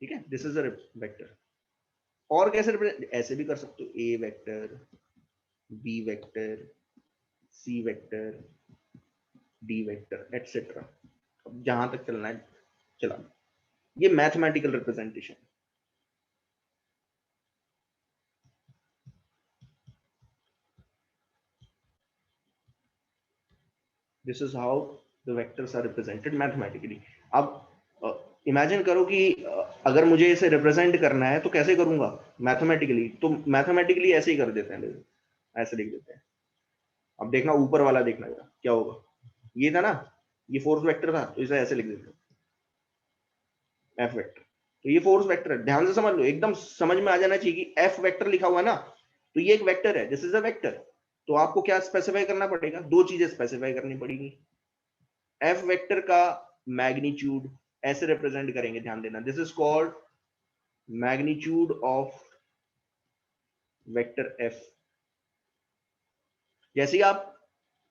ठीक है। This is a vector. और कैसे represent- ऐसे भी कर सकते हो, A vector, B vector, C vector, D vector, et cetera, जहां तक चलना है चला। ये mathematical representation. This is how the vectors are represented mathematically. अब इमेजिन करो कि अगर मुझे इसे रिप्रेजेंट करना है तो कैसे करूंगा, मैथमेटिकली, तो मैथमेटिकली ऐसे ही कर देते हैं, ऐसे लिख देते हैं। अब देखना ऊपर वाला, देखना क्या होगा, ये था ना, ये फोर्स वेक्टर था, तो इसे ऐसे लिख देते हैं एफ वेक्टर। तो ये फोर्स वेक्टर है, ध्यान से समझ लो, एकदम समझ में आ जाना चाहिए कि एफ वेक्टर लिखा हुआ है ना, तो ये एक वेक्टर है, दिस इज अ वेक्टर। तो आपको क्या स्पेसिफाई करना पड़ेगा, दो चीजें स्पेसिफाई करनी पड़ेगी। एफ वेक्टर का मैग्नीट्यूड ऐसे रिप्रेजेंट करेंगे, ध्यान देना, this is called magnitude of vector F. जैसे ही आप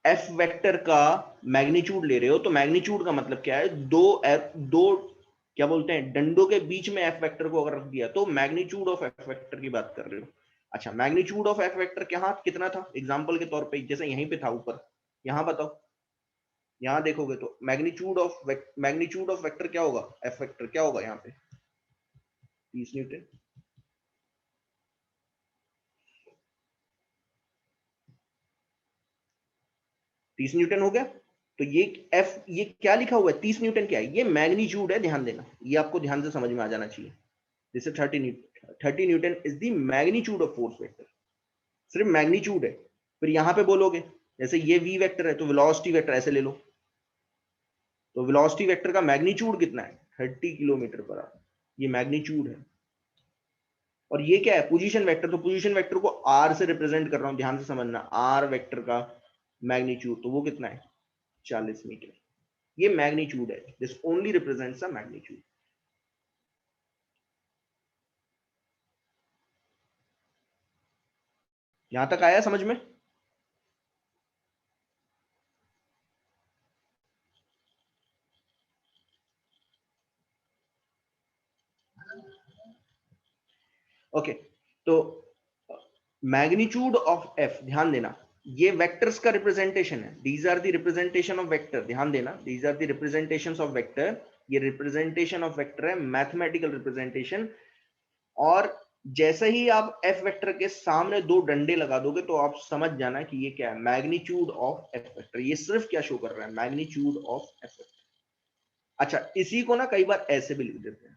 एफ वेक्टर का मैग्नीट्यूड ले रहे हो, तो मैग्नीट्यूड का मतलब क्या है, दो क्या बोलते हैं डंडों के बीच में एफ वेक्टर को अगर रख दिया तो मैग्नीट्यूड ऑफ एफ वेक्टर की बात कर रहे हो। अच्छा, मैग्नीट्यूड ऑफ एफ वेक्टर क्या कितना था, एग्जांपल के तौर पे जैसे यहीं पे था ऊपर, यहां बताओ, यहां देखोगे तो मैग्नीट्यूड ऑफ वेक्टर क्या होगा, एफ वेक्टर क्या होगा यहाँ पे, 30 न्यूटन। 30 न्यूटन हो गया। तो ये एफ, ये क्या लिखा हुआ है, 30 न्यूटन क्या है, ये मैग्नीट्यूड है, ध्यान देना, ये आपको ध्यान से समझ में आ जाना चाहिए। जैसे 30 Newton is the magnitude of force vector, सिर्फ मैग्नीट्यूड है। फिर यहां पे बोलोगे, जैसे ये वी वेक्टर है, तो वेलोसिटी वेक्टर ऐसे ले लो, तो वेलोसिटी वेक्टर का मैग्नीट्यूड कितना है, 30 किलोमीटर पर आवर, ये मैग्नीट्यूड है। और ये क्या है, पोजीशन वेक्टर, तो पोजीशन वेक्टर को आर से रिप्रेजेंट कर रहा हूं, ध्यान से समझना, आर वेक्टर का मैग्नीट्यूड तो वो कितना है, 40 मीटर। ये मैग्नीट्यूड है, this only represents a magnitude. यहां तक आया समझ में। ओके, तो मैग्नीट्यूड ऑफ एफ, ध्यान देना, ये वेक्टर्स का रिप्रेजेंटेशन है, these are the representation of vector, ध्यान देना, these are the representations of vector, ये रिप्रेजेंटेशन ऑफ वेक्टर है, मैथमेटिकल रिप्रेजेंटेशन। और जैसे ही आप एफ वेक्टर के सामने दो डंडे लगा दोगे तो आप समझ जाना कि ये क्या है, मैग्नीट्यूड ऑफ एफ वेक्टर। ये सिर्फ क्या शो कर रहा है, मैग्नीट्यूड ऑफ एफ वेक्टर। अच्छा, इसी को ना कई बार ऐसे भी लिख देते हैं,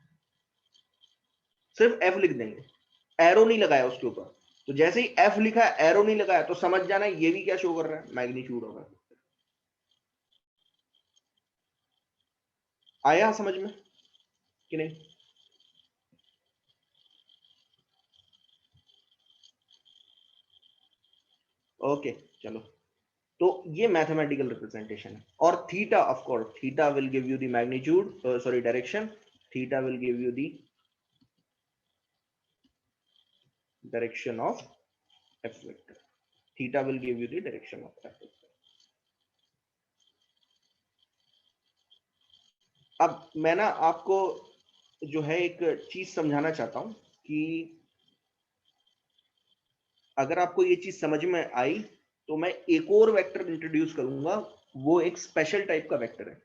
सिर्फ एफ लिख देंगे, एरो नहीं लगाया उसके ऊपर, तो जैसे ही एफ लिखा है एरो नहीं लगाया तो समझ जाना ये भी क्या शो कर रहा है, मैग्नीट्यूड ऑफ एफ। आया समझ में कि नहीं? ओके, चलो, तो ये मैथमेटिकल रिप्रेजेंटेशन है। और theta, of course theta will give you the magnitude, sorry direction, theta will give you the direction of F vector, theta will give you the direction of F vector. अब मैं ना आपको जो है एक चीज समझाना चाहता हूं कि अगर आपको ये चीज समझ में आई तो मैं एक और वेक्टर इंट्रोड्यूस करूंगा, वो एक स्पेशल टाइप का वेक्टर है,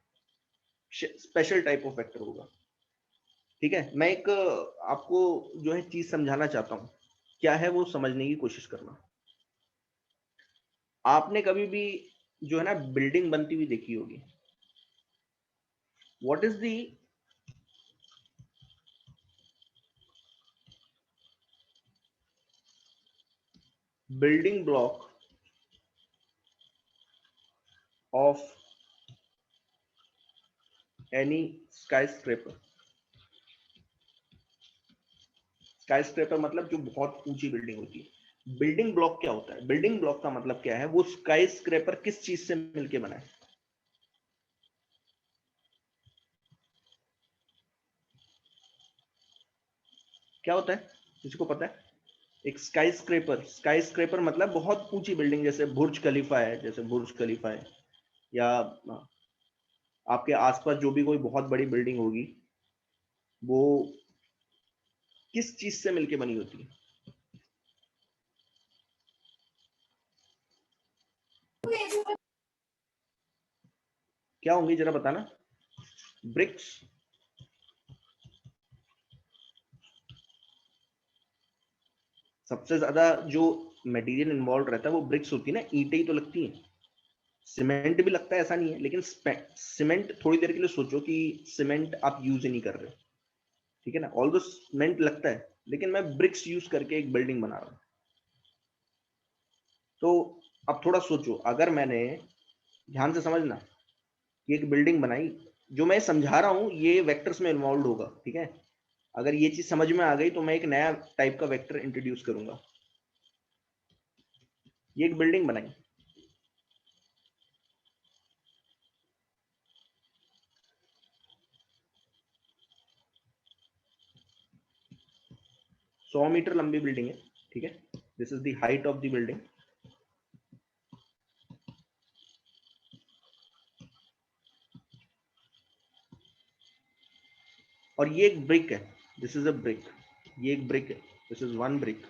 स्पेशल टाइप ऑफ वेक्टर होगा। ठीक है, मैं एक आपको जो है चीज समझाना चाहता हूं, क्या है वो समझने की कोशिश करना। आपने कभी भी जो है ना बिल्डिंग बनती हुई देखी होगी, what is the building block of any skyscraper? Skyscraper मतलब जो बहुत ऊंची बिल्डिंग होती है। बिल्डिंग ब्लॉक क्या होता है, बिल्डिंग ब्लॉक का मतलब क्या है, वो स्काईस्क्रेपर किस चीज से मिलके बना है? क्या होता है, किसी को पता है? एक स्काईस्क्रेपर, स्काईस्क्रेपर मतलब बहुत ऊंची बिल्डिंग, जैसे बुर्ज खलीफा है, जैसे बुर्ज खलीफा है, या आपके आसपास जो भी कोई बहुत बड़ी बिल्डिंग होगी, वो किस चीज से मिलके बनी होती है? क्या होंगी जरा बताना। ब्रिक्स, सबसे ज्यादा जो मटेरियल इन्वॉल्व रहता है वो ब्रिक्स होती है ना, ईंटें ही तो लगती हैं। सीमेंट भी लगता है, ऐसा नहीं है, लेकिन सीमेंट थोड़ी देर के लिए सोचो कि सीमेंट आप यूज ही नहीं कर रहे हो, ठीक है ना, ऑल दो सीमेंट लगता है, लेकिन मैं ब्रिक्स यूज करके एक बिल्डिंग बना रहा हूं। तो अब थोड़ा सोचो, अगर मैंने, ध्यान से समझना, कि एक बिल्डिंग बनाई, जो मैं समझा रहा हूं ये वेक्टर्स में इन्वॉल्व होगा, ठीक है, अगर ये चीज समझ में आ गई तो मैं एक नया टाइप का वेक्टर इंट्रोड्यूस करूंगा। ये एक बिल्डिंग बनाई, 100 मीटर लंबी बिल्डिंग है, ठीक है, this is the height of the building, और ये एक ब्रिक है, दिस इज अ ब्रिक, ये एक ब्रिक है, this is one brick,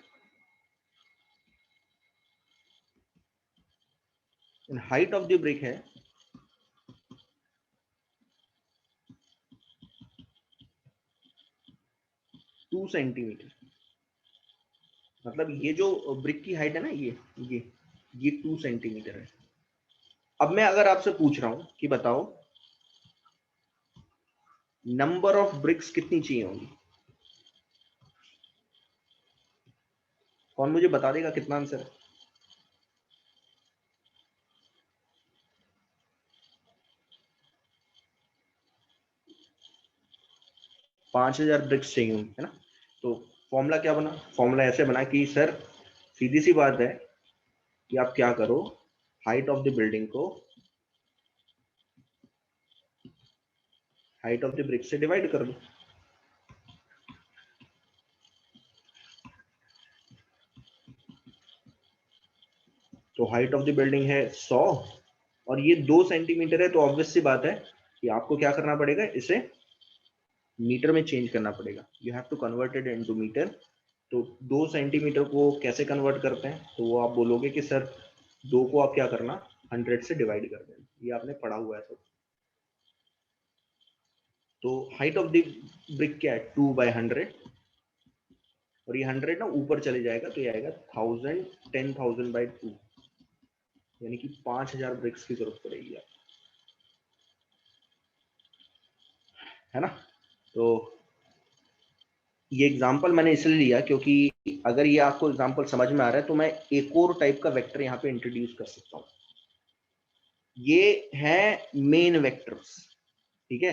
and height of the brick है 2 सेंटीमीटर। मतलब ये जो ब्रिक की हाइट है ना, ये 2 सेंटीमीटर है। अब मैं अगर आपसे पूछ रहा हूं कि बताओ नंबर ऑफ ब्रिक्स कितनी चाहिए होंगी, कौन मुझे बता देगा कितना आंसर है? 5000 ब्रिक्स चाहिए होंगी, है ना। तो फॉर्मूला क्या बना, फॉर्मूला ऐसे बना कि सर सीधी सी बात है कि आप क्या करो, हाइट ऑफ द बिल्डिंग को हाइट ऑफ द ब्रिक से डिवाइड कर दो। तो हाइट ऑफ द बिल्डिंग है 100 और ये 2 सेंटीमीटर है, तो ऑब्वियस सी बात है कि आपको क्या करना पड़ेगा, इसे मीटर में चेंज करना पड़ेगा, you have to convert it into metre. तो 2 सेंटीमीटर को कैसे कन्वर्ट करते हैं, तो वो आप बोलोगे कि सर 2 को आप क्या करना 100 से डिवाइड कर देना, ये आपने पढ़ा हुआ है सब। तो हाइट ऑफ द ब्रिक क्या है 2/100, और ये 100 ना ऊपर चले जाएगा तो ये आएगा 1000 10,000/2, यानी कि 5000 ब्रिक्स की जरूरत पड़ेगी आप, है ना। तो ये एग्जांपल मैंने इसलिए लिया क्योंकि अगर ये आपको एग्जांपल समझ में आ रहा है तो मैं एक और टाइप का वेक्टर यहाँ पे इंट्रोड्यूस कर सकता हूँ। ये है मेन वेक्टर्स, ठीक है।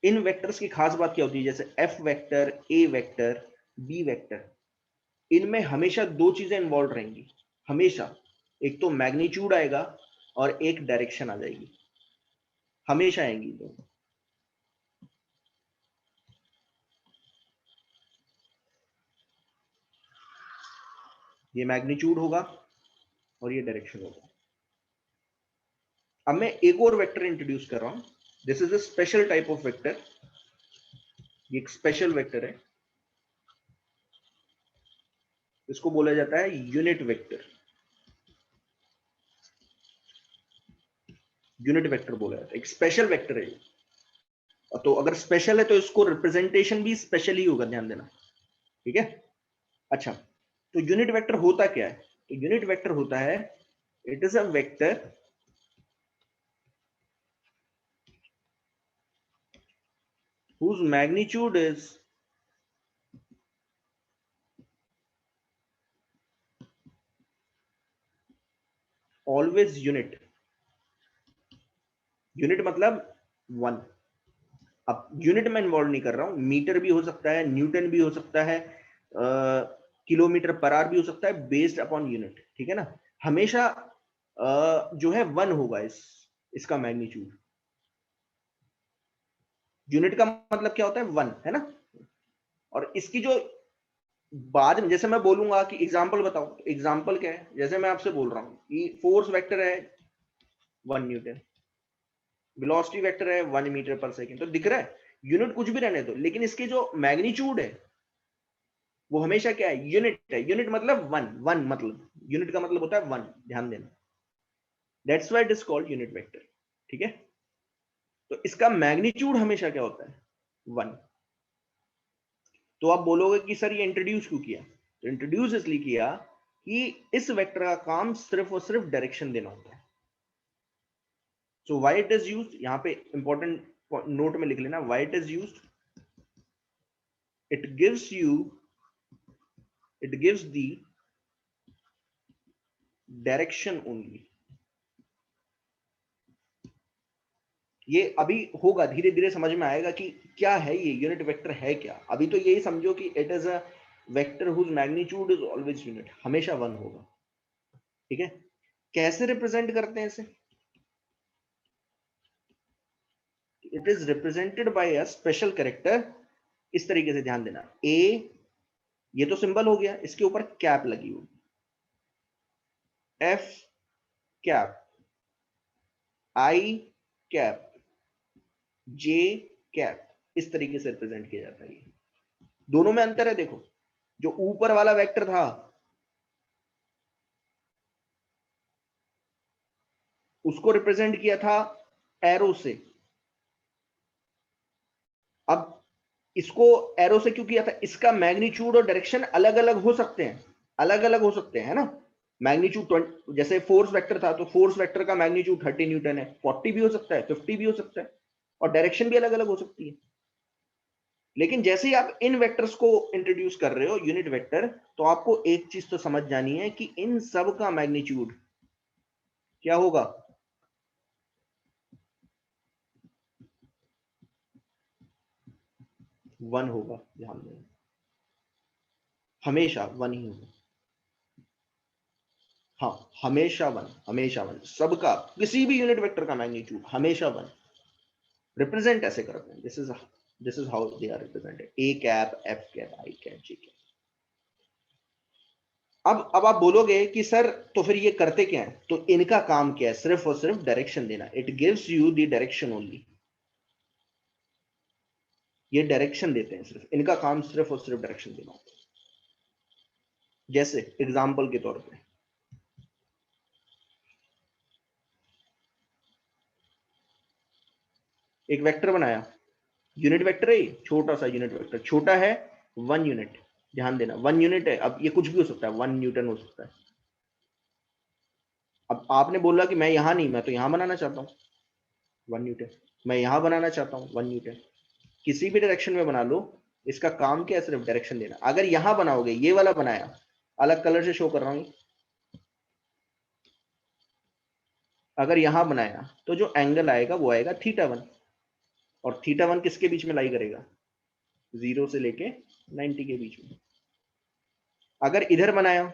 इन वेक्टर्स की खास बात क्या होती है, जैसे एफ वेक्टर, ए वेक्टर, बी वेक्टर, इनमें हमेशा दो चीजें इन्वॉल्व रहेंगी हमेशा, एक तो मैग्नीट्यूड आएगा और एक डायरेक्शन आ जाएगी, हमेशा आएंगी दोनों। ये मैग्नीट्यूड होगा और ये डायरेक्शन होगा। अब मैं एक और वेक्टर इंट्रोड्यूस कर रहा हूं, this is a special type of vector, ये एक स्पेशल वेक्टर है, इसको बोला जाता है यूनिट वेक्टर, यूनिट वेक्टर बोला जाता है, एक स्पेशल वेक्टर है। तो अगर स्पेशल है तो इसको रिप्रेजेंटेशन भी स्पेशल ही होगा, ध्यान देना, ठीक है। अच्छा, तो यूनिट वेक्टर होता क्या है, तो यूनिट वेक्टर होता है it is a vector whose magnitude is always unit, unit मतलब 1। अब यूनिट में इन्वॉल्व नहीं कर रहा हूं, मीटर भी हो सकता है, न्यूटन भी हो सकता है, किलोमीटर पर आवर भी हो सकता है, बेस्ड अपॉन यूनिट, ठीक है ना। हमेशा जो है 1 होगा इसका मैग्नीट्यूड। यूनिट का मतलब क्या होता है 1, है ना। और इसकी जो बाद में जैसे मैं बोलूंगा कि एग्जाम्पल बताओ, एग्जाम्पल क्या है, जैसे मैं आपसे बोल रहा हूं कि फोर्स वेक्टर है 1 न्यूटन, वेलोसिटी वेक्टर है 1 मीटर पर सेकेंड, तो दिख रहा है यूनिट कुछ भी रहने दो, लेकिन इसके जो मैग्नीट्यूड है वो हमेशा क्या है, यूनिट है। यूनिट मतलब 1, 1 मतलब यूनिट का मतलब होता है 1, ध्यान देना, that's why it is called unit vector, ठीक है। तो इसका मैग्नीट्यूड हमेशा क्या होता है 1। तो आप बोलोगे कि सर ये इंट्रोड्यूस क्यों किया, तो इंट्रोड्यूस इसलिए किया कि इस वेक्टर का काम सिर्फ और सिर्फ डायरेक्शन देना होता है। So why it is used, यहां पे इंपॉर्टेंट नोट में लिख लेना, why it is used, it gives you it gives the direction only। ये अभी होगा, धीरे धीरे समझ में आएगा कि क्या है ये यूनिट वेक्टर है क्या। अभी तो यही समझो कि it is a vector whose magnitude is always unit, हमेशा 1 होगा, ठीक है। कैसे रिप्रेजेंट करते हैं इसे, it is represented by a special character, इस तरीके से ध्यान देना, ए ये तो सिंबल हो गया, इसके ऊपर कैप लगी हुई, F cap, I cap, J cap, इस तरीके से रिप्रेजेंट किया जाता है। दोनों में अंतर है, देखो जो ऊपर वाला वेक्टर था उसको रिप्रेजेंट किया था एरो से, अब इसको एरो से क्यों किया था, इसका मैग्नीट्यूड और डायरेक्शन अलग अलग हो सकते हैं, अलग अलग हो सकते हैं, है ना। मैग्नीट्यूड जैसे फोर्स वेक्टर था तो फोर्स वेक्टर का मैग्नीट्यूड 30 न्यूटन है, 40 भी हो सकता है, 50 भी हो सकता है, और डायरेक्शन भी अलग अलग हो सकती है। लेकिन जैसे ही आप इन वेक्टर्स को इंट्रोड्यूस कर रहे हो यूनिट वेक्टर, तो आपको एक चीज तो समझ जानी है कि इन सब का मैग्नीट्यूड क्या होगा, 1 होगा, ध्यान दें, हमेशा 1 ही होगा। हाँ, हमेशा 1, हमेशा 1, सबका किसी भी यूनिट वेक्टर का मैग्नीट्यूड हमेशा 1। रिप्रेजेंट ऐसे करते हैं, this is how they are represented, A cap, F cap, I cap, J cap. अब आप बोलोगे कि सर तो फिर ये करते क्या है, तो इनका काम क्या है, सिर्फ और सिर्फ डायरेक्शन देना, it gives you the direction only. ये डायरेक्शन देते हैं, सिर्फ इनका काम सिर्फ और सिर्फ डायरेक्शन देना होता है। जैसे एग्जाम्पल के तौर पे एक वेक्टर बनाया, यूनिट वेक्टर है, छोटा सा यूनिट वेक्टर, छोटा है 1 यूनिट, ध्यान देना 1 यूनिट है। अब ये कुछ भी हो सकता है, 1 न्यूटन हो सकता है। अब आपने बोला कि मैं यहां नहीं, मैं तो यहां बनाना चाहता हूँ 1 न्यूटन, मैं यहां बनाना चाहता हूँ 1 न्यूटन, किसी भी डायरेक्शन में बना लो, इसका काम क्या है, सिर्फ डायरेक्शन देना। अगर यहां बनाओगे, ये वाला बनाया, अलग कलर से शो कर रहा हूं, अगर यहां बनाया तो जो एंगल आएगा वो आएगा θ1, और θ1 किसके बीच में लाई करेगा, 0 से लेके 90 के बीच में। अगर इधर बनाया,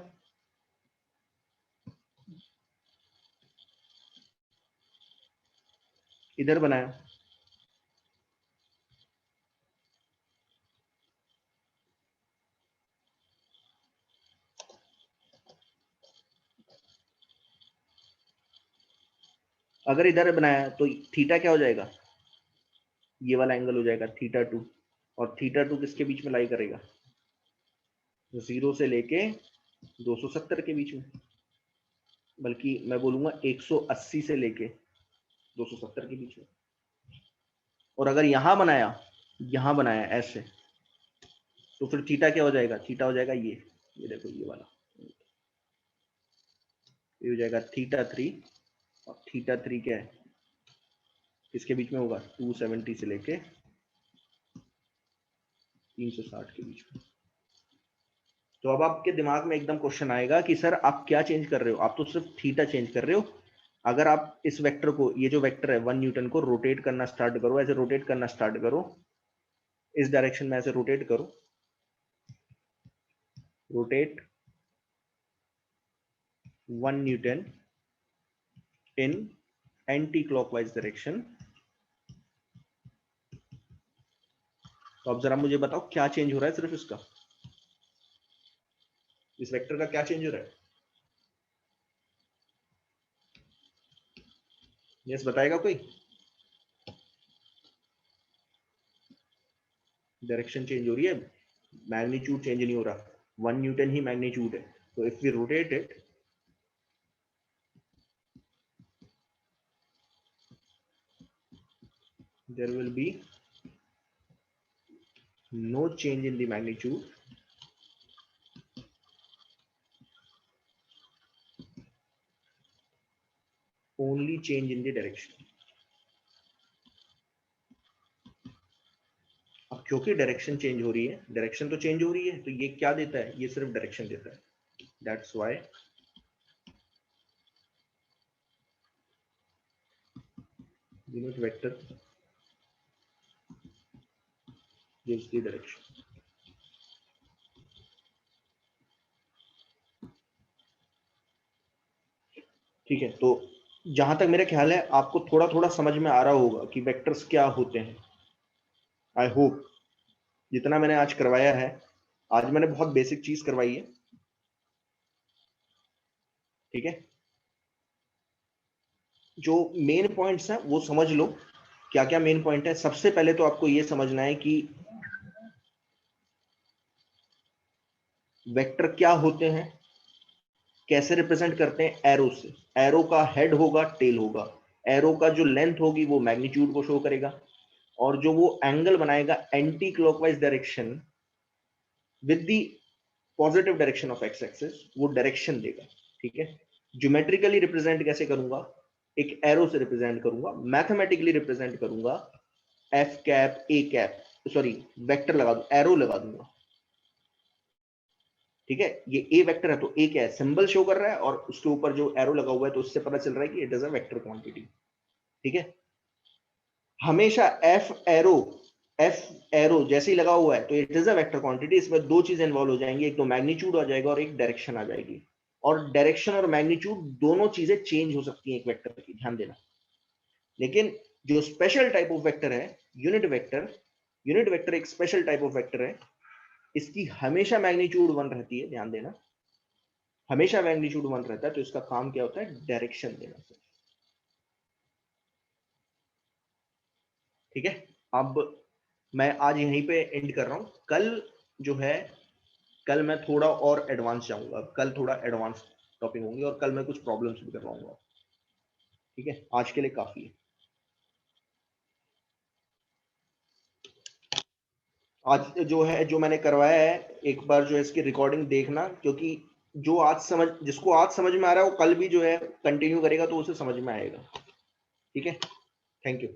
इधर बनाया, अगर इधर बनाया तो थीटा क्या हो जाएगा, ये वाला एंगल हो जाएगा θ2, और θ2 किसके बीच में लाई करेगा, 0 से लेके 270 के बीच में, बल्कि मैं बोलूंगा 180 से लेके 270 के बीच में। और अगर यहां बनाया ऐसे, तो फिर थीटा क्या हो जाएगा, थीटा हो जाएगा ये देखो ये वाला, ये हो जाएगा θ3, और θ3 क्या है, किसके बीच में होगा, 270 से लेके 360 के बीच में। तो अब आपके दिमाग में एकदम क्वेश्चन आएगा कि सर आप क्या चेंज कर रहे हो, आप तो सिर्फ थीटा चेंज कर रहे हो। अगर आप इस वेक्टर को, ये जो वेक्टर है 1 न्यूटन को रोटेट करना स्टार्ट करो, ऐसे रोटेट करना स्टार्ट करो, इस डायरेक्शन में ऐसे रोटेट करो, रोटेट 1 न्यूटन इन एंटी क्लॉकवाइज डायरेक्शन। तो अब जरा मुझे बताओ क्या चेंज हो रहा है, सिर्फ इसका, इस वेक्टर का क्या चेंज हो रहा है, यस बताएगा कोई, डायरेक्शन चेंज हो रही है, मैग्नीट्यूड चेंज नहीं हो रहा, 1 न्यूटन ही मैग्नीट्यूड है। तो if we rotate it, there will be no change in the magnitude, only change in the direction। अब क्योंकि डायरेक्शन चेंज हो रही है, डायरेक्शन तो चेंज हो रही है, तो ये क्या देता है, ये सिर्फ डायरेक्शन देता है, that's why unit vector gives the direction। ठीक है, तो जहां तक मेरा ख्याल है आपको थोड़ा थोड़ा समझ में आ रहा होगा कि वेक्टर्स क्या होते हैं। आई होप जितना मैंने आज करवाया है, आज मैंने बहुत बेसिक चीज करवाई है, ठीक है। जो मेन पॉइंट्स हैं वो समझ लो, क्या क्या मेन पॉइंट है। सबसे पहले तो आपको ये समझना है कि वेक्टर क्या होते हैं, कैसे रिप्रेजेंट करते हैं, एरो से। एरो का हेड होगा, टेल होगा, एरो का जो लेंथ होगी वो मैग्नीट्यूड को शो करेगा, और जो वो एंगल बनाएगा anti clockwise direction with the positive direction of x axis, वो डायरेक्शन देगा, ठीक है। ज्योमेट्रिकली रिप्रेजेंट कैसे करूंगा, एक एरो से रिप्रेजेंट करूंगा, मैथमेटिकली रिप्रेजेंट करूंगा, F cap A cap, sorry vector लगा दूं, एरो लगा दूंगा, ठीक है। ये ए वेक्टर है तो ए क्या है, सिंबल शो कर रहा है, और उसके ऊपर जो एरो लगा हुआ है तो उससे पता चल रहा है कि it is a vector quantity, ठीक है। हमेशा एफ एरो जैसे ही लगा हुआ है तो it is a vector quantity. इसमें दो चीजें इन्वॉल्व हो जाएंगी, एक तो मैग्नीट्यूड आ जाएगा और एक डायरेक्शन आ जाएगी, और डायरेक्शन और मैग्नीट्यूड दोनों चीजें चेंज हो सकती हैं एक वेक्टर की, ध्यान देना। लेकिन जो स्पेशल टाइप ऑफ वेक्टर है यूनिट वेक्टर, यूनिट वेक्टर एक स्पेशल टाइप ऑफ वेक्टर है, इसकी हमेशा मैग्नीट्यूड 1 रहती है, ध्यान देना, हमेशा मैग्नीट्यूड 1 रहता है। तो इसका काम क्या होता है, डायरेक्शन देना, ठीक है। अब मैं आज यहीं पे एंड कर रहा हूं, कल जो है कल मैं थोड़ा और एडवांस जाऊंगा, कल थोड़ा एडवांस टॉपिक होंगे और कल मैं कुछ प्रॉब्लम्स भी करवाऊंगा। ठीक है, आज के लिए काफी है। आज जो है, जो मैंने करवाया है, एक बार जो है इसकी रिकॉर्डिंग देखना, क्योंकि जो आज समझ, जिसको आज समझ में आ रहा है वो कल भी जो है कंटिन्यू करेगा तो उसे समझ में आएगा। ठीक है, थैंक यू।